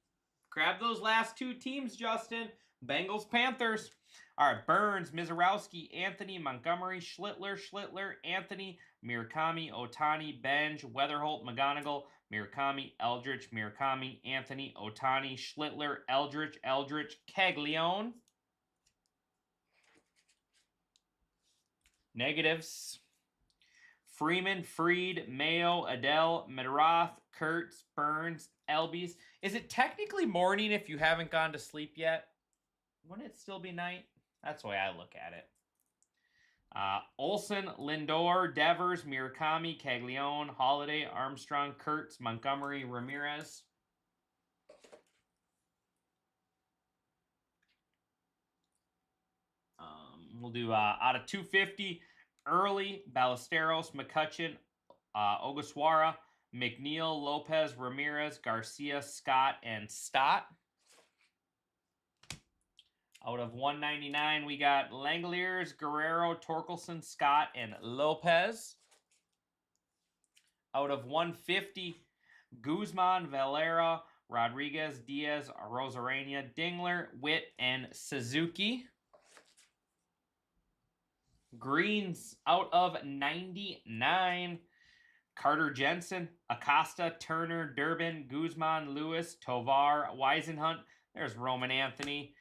Grab those last two teams, Justin. Bengals, Panthers. All right, Burns, Mizorowski, Anthony, Montgomery, Schlittler, Anthony, Murakami, Otani, Benj, Weatherholt, McGonigal, Murakami, Eldritch, Murakami, Anthony, Otani, Schlittler, Eldritch, Caglione. Negatives. Freeman, Freed, Mayo, Adele, Medrath, Kurtz, Burns, Elbies. Is it technically morning if you haven't gone to sleep yet? Wouldn't it still be night? That's the way I look at it. Olsen, Lindor, Devers, Murakami, Caglione, Holiday, Armstrong, Kurtz, Montgomery, Ramirez. We'll do out of 250, Early, Ballesteros, McCutcheon, Ogasawara, McNeil, Lopez, Ramirez, Garcia, Scott, and Stott. Out of 199, we got Langoliers, Guerrero, Torkelson, Scott, and Lopez. Out of 150, Guzman, Valera, Rodriguez, Diaz, Rosarena, Dingler, Witt, and Suzuki. Greens out of 99, Carter Jensen, Acosta, Turner, Durbin, Guzman, Lewis, Tovar, Weisenhunt. There's Roman Anthony.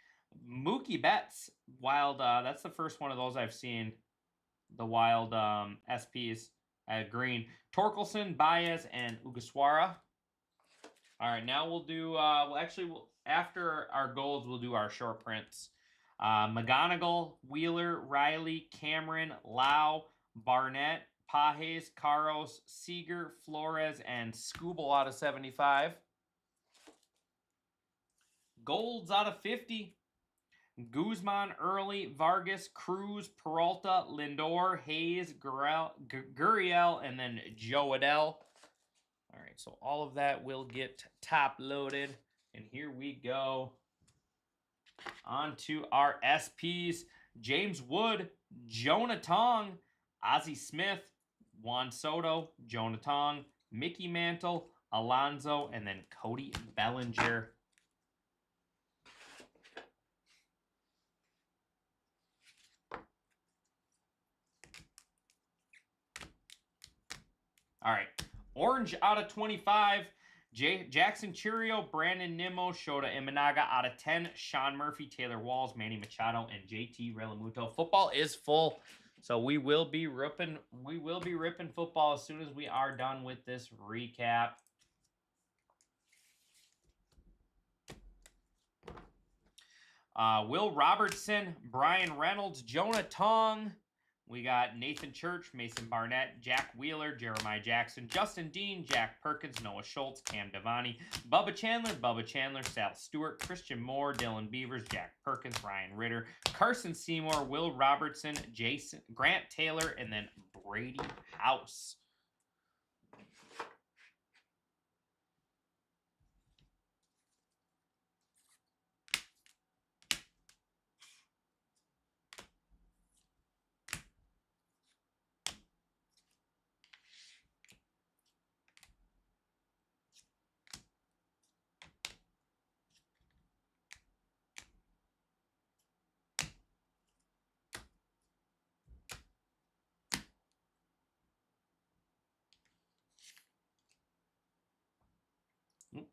Mookie Betts, wild. That's the first one of those I've seen. The wild SPs at green. Torkelson, Baez, and Ogasawara. All right, now we'll do. After our golds, we'll do our short prints. McGonigal, Wheeler, Riley, Cameron, Lau, Barnett, Pajes, Caros, Seager, Flores, and Skubal out of 75. Golds out of 50. Guzman, Early, Vargas, Cruz, Peralta, Lindor, Hayes, Gurriel, and then Joe Adell. All right, so all of that will get top loaded. And here we go. On to our SPs. James Wood, Jonah Tong, Ozzie Smith, Juan Soto, Jonah Tong, Mickey Mantle, Alonso, and then Cody Bellinger. All right. Orange out of 25. Jackson Churio, Brandon Nimmo, Shota Imanaga out of 10. Sean Murphy, Taylor Walls, Manny Machado, and JT Realmuto. Football is full, so we will be ripping football as soon as we are done with this recap. Will Robertson, Brian Reynolds, Jonah Tong, We got Nathan Church, Mason Barnett, Jack Wheeler, Jeremiah Jackson, Justin Dean, Jack Perkins, Noah Schultz, Cam Devani, Bubba Chandler, Sal Stewart, Christian Moore, Dylan Beavers, Jack Perkins, Ryan Ritter, Carson Seymour, Will Robertson, Jason Grant Taylor, and then Brady House.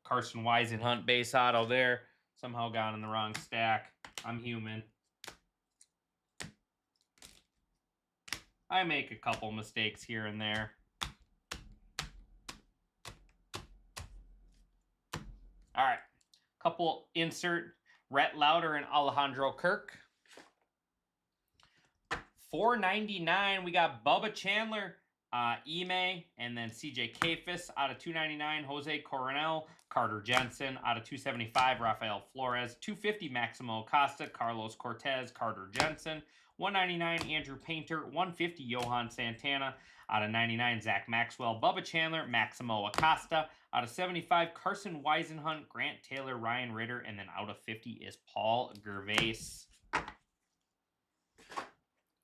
Carson Weisenhunt base auto there. Somehow got in the wrong stack. I'm human. I make a couple mistakes here and there. All right. Couple insert. Rhett Lauder and Alejandro Kirk. $4.99. We got Bubba Chandler, Ime, and then CJ Kafis out of $2.99. Jose Coronel, Carter Jensen out of $2.75. Rafael Flores, $2.50. Maximo Acosta, Carlos Cortez, Carter Jensen, $1.99. Andrew Painter, $1.50. Johan Santana out of $99. Zach Maxwell, Bubba Chandler, Maximo Acosta out of $75. Carson Weisenhunt, Grant Taylor, Ryan Ritter, and then out of $50 is Paul Gervais.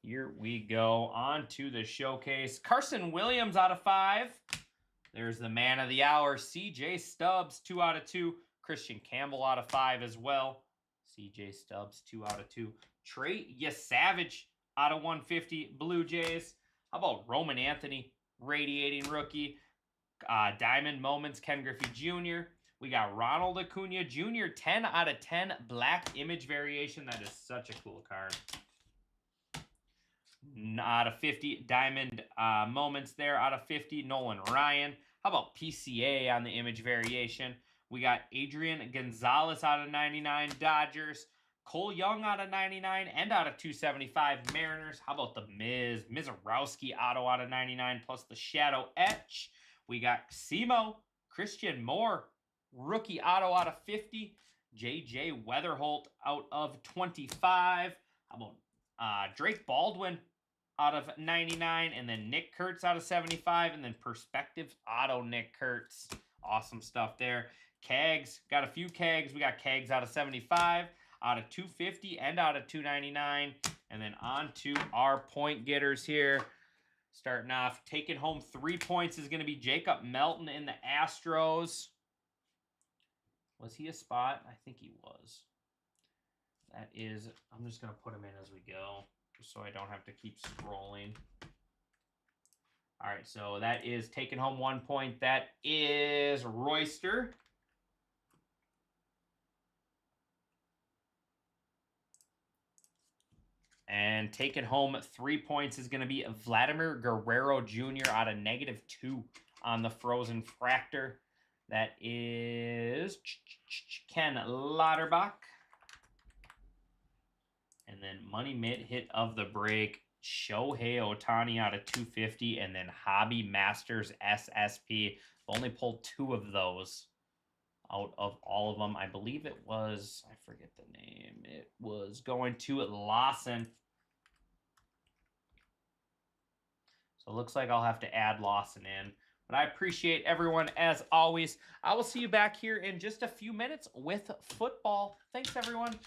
Here we go on to the showcase. Carson Williams out of 5. There's the man of the hour, CJ Stubbs, 2 out of 2. Christian Campbell out of 5 as well. CJ Stubbs, 2 out of 2. Trey Yesavage out of 150. Blue Jays. How about Roman Anthony, radiating rookie. Diamond Moments, Ken Griffey Jr. We got Ronald Acuna Jr., 10 out of 10. Black image variation. That is such a cool card. Out of 50, Diamond Moments there. Out of 50, Nolan Ryan. How about PCA on the image variation? We got Adrian Gonzalez out of 99, Dodgers. Cole Young out of 99 and out of 275, Mariners. How about the Mizorowski auto out of 99 plus the Shadow Etch? We got Simo, Christian Moore, rookie auto out of 50. JJ Weatherholt out of 25. How about Drake Baldwin out of 99, and then Nick Kurtz out of 75, and then Perspective auto Nick Kurtz. Awesome stuff there. Kags, got a few Kags. We got Kags out of 75, out of 250, and out of 299. And then on to our point getters here. Starting off, taking home 3 points is going to be Jacob Melton in the Astros. Was he a spot? I think he was. That is, I'm just going to put him in as we go, just so I don't have to keep scrolling. All right, so that is taking home 1 point. That is Royster. And taking home 3 points is going to be Vladimir Guerrero Jr. out of -2 on the Frozen Fractor. That is Ken Lauterbach. And then Money Mitt hit of the break, Shohei Ohtani out of 250, and then Hobby Masters SSP. Only pulled 2 of those out of all of them. I believe it was, I forget the name. It was going to Lawson. So it looks like I'll have to add Lawson in. But I appreciate everyone as always. I will see you back here in just a few minutes with football. Thanks, everyone.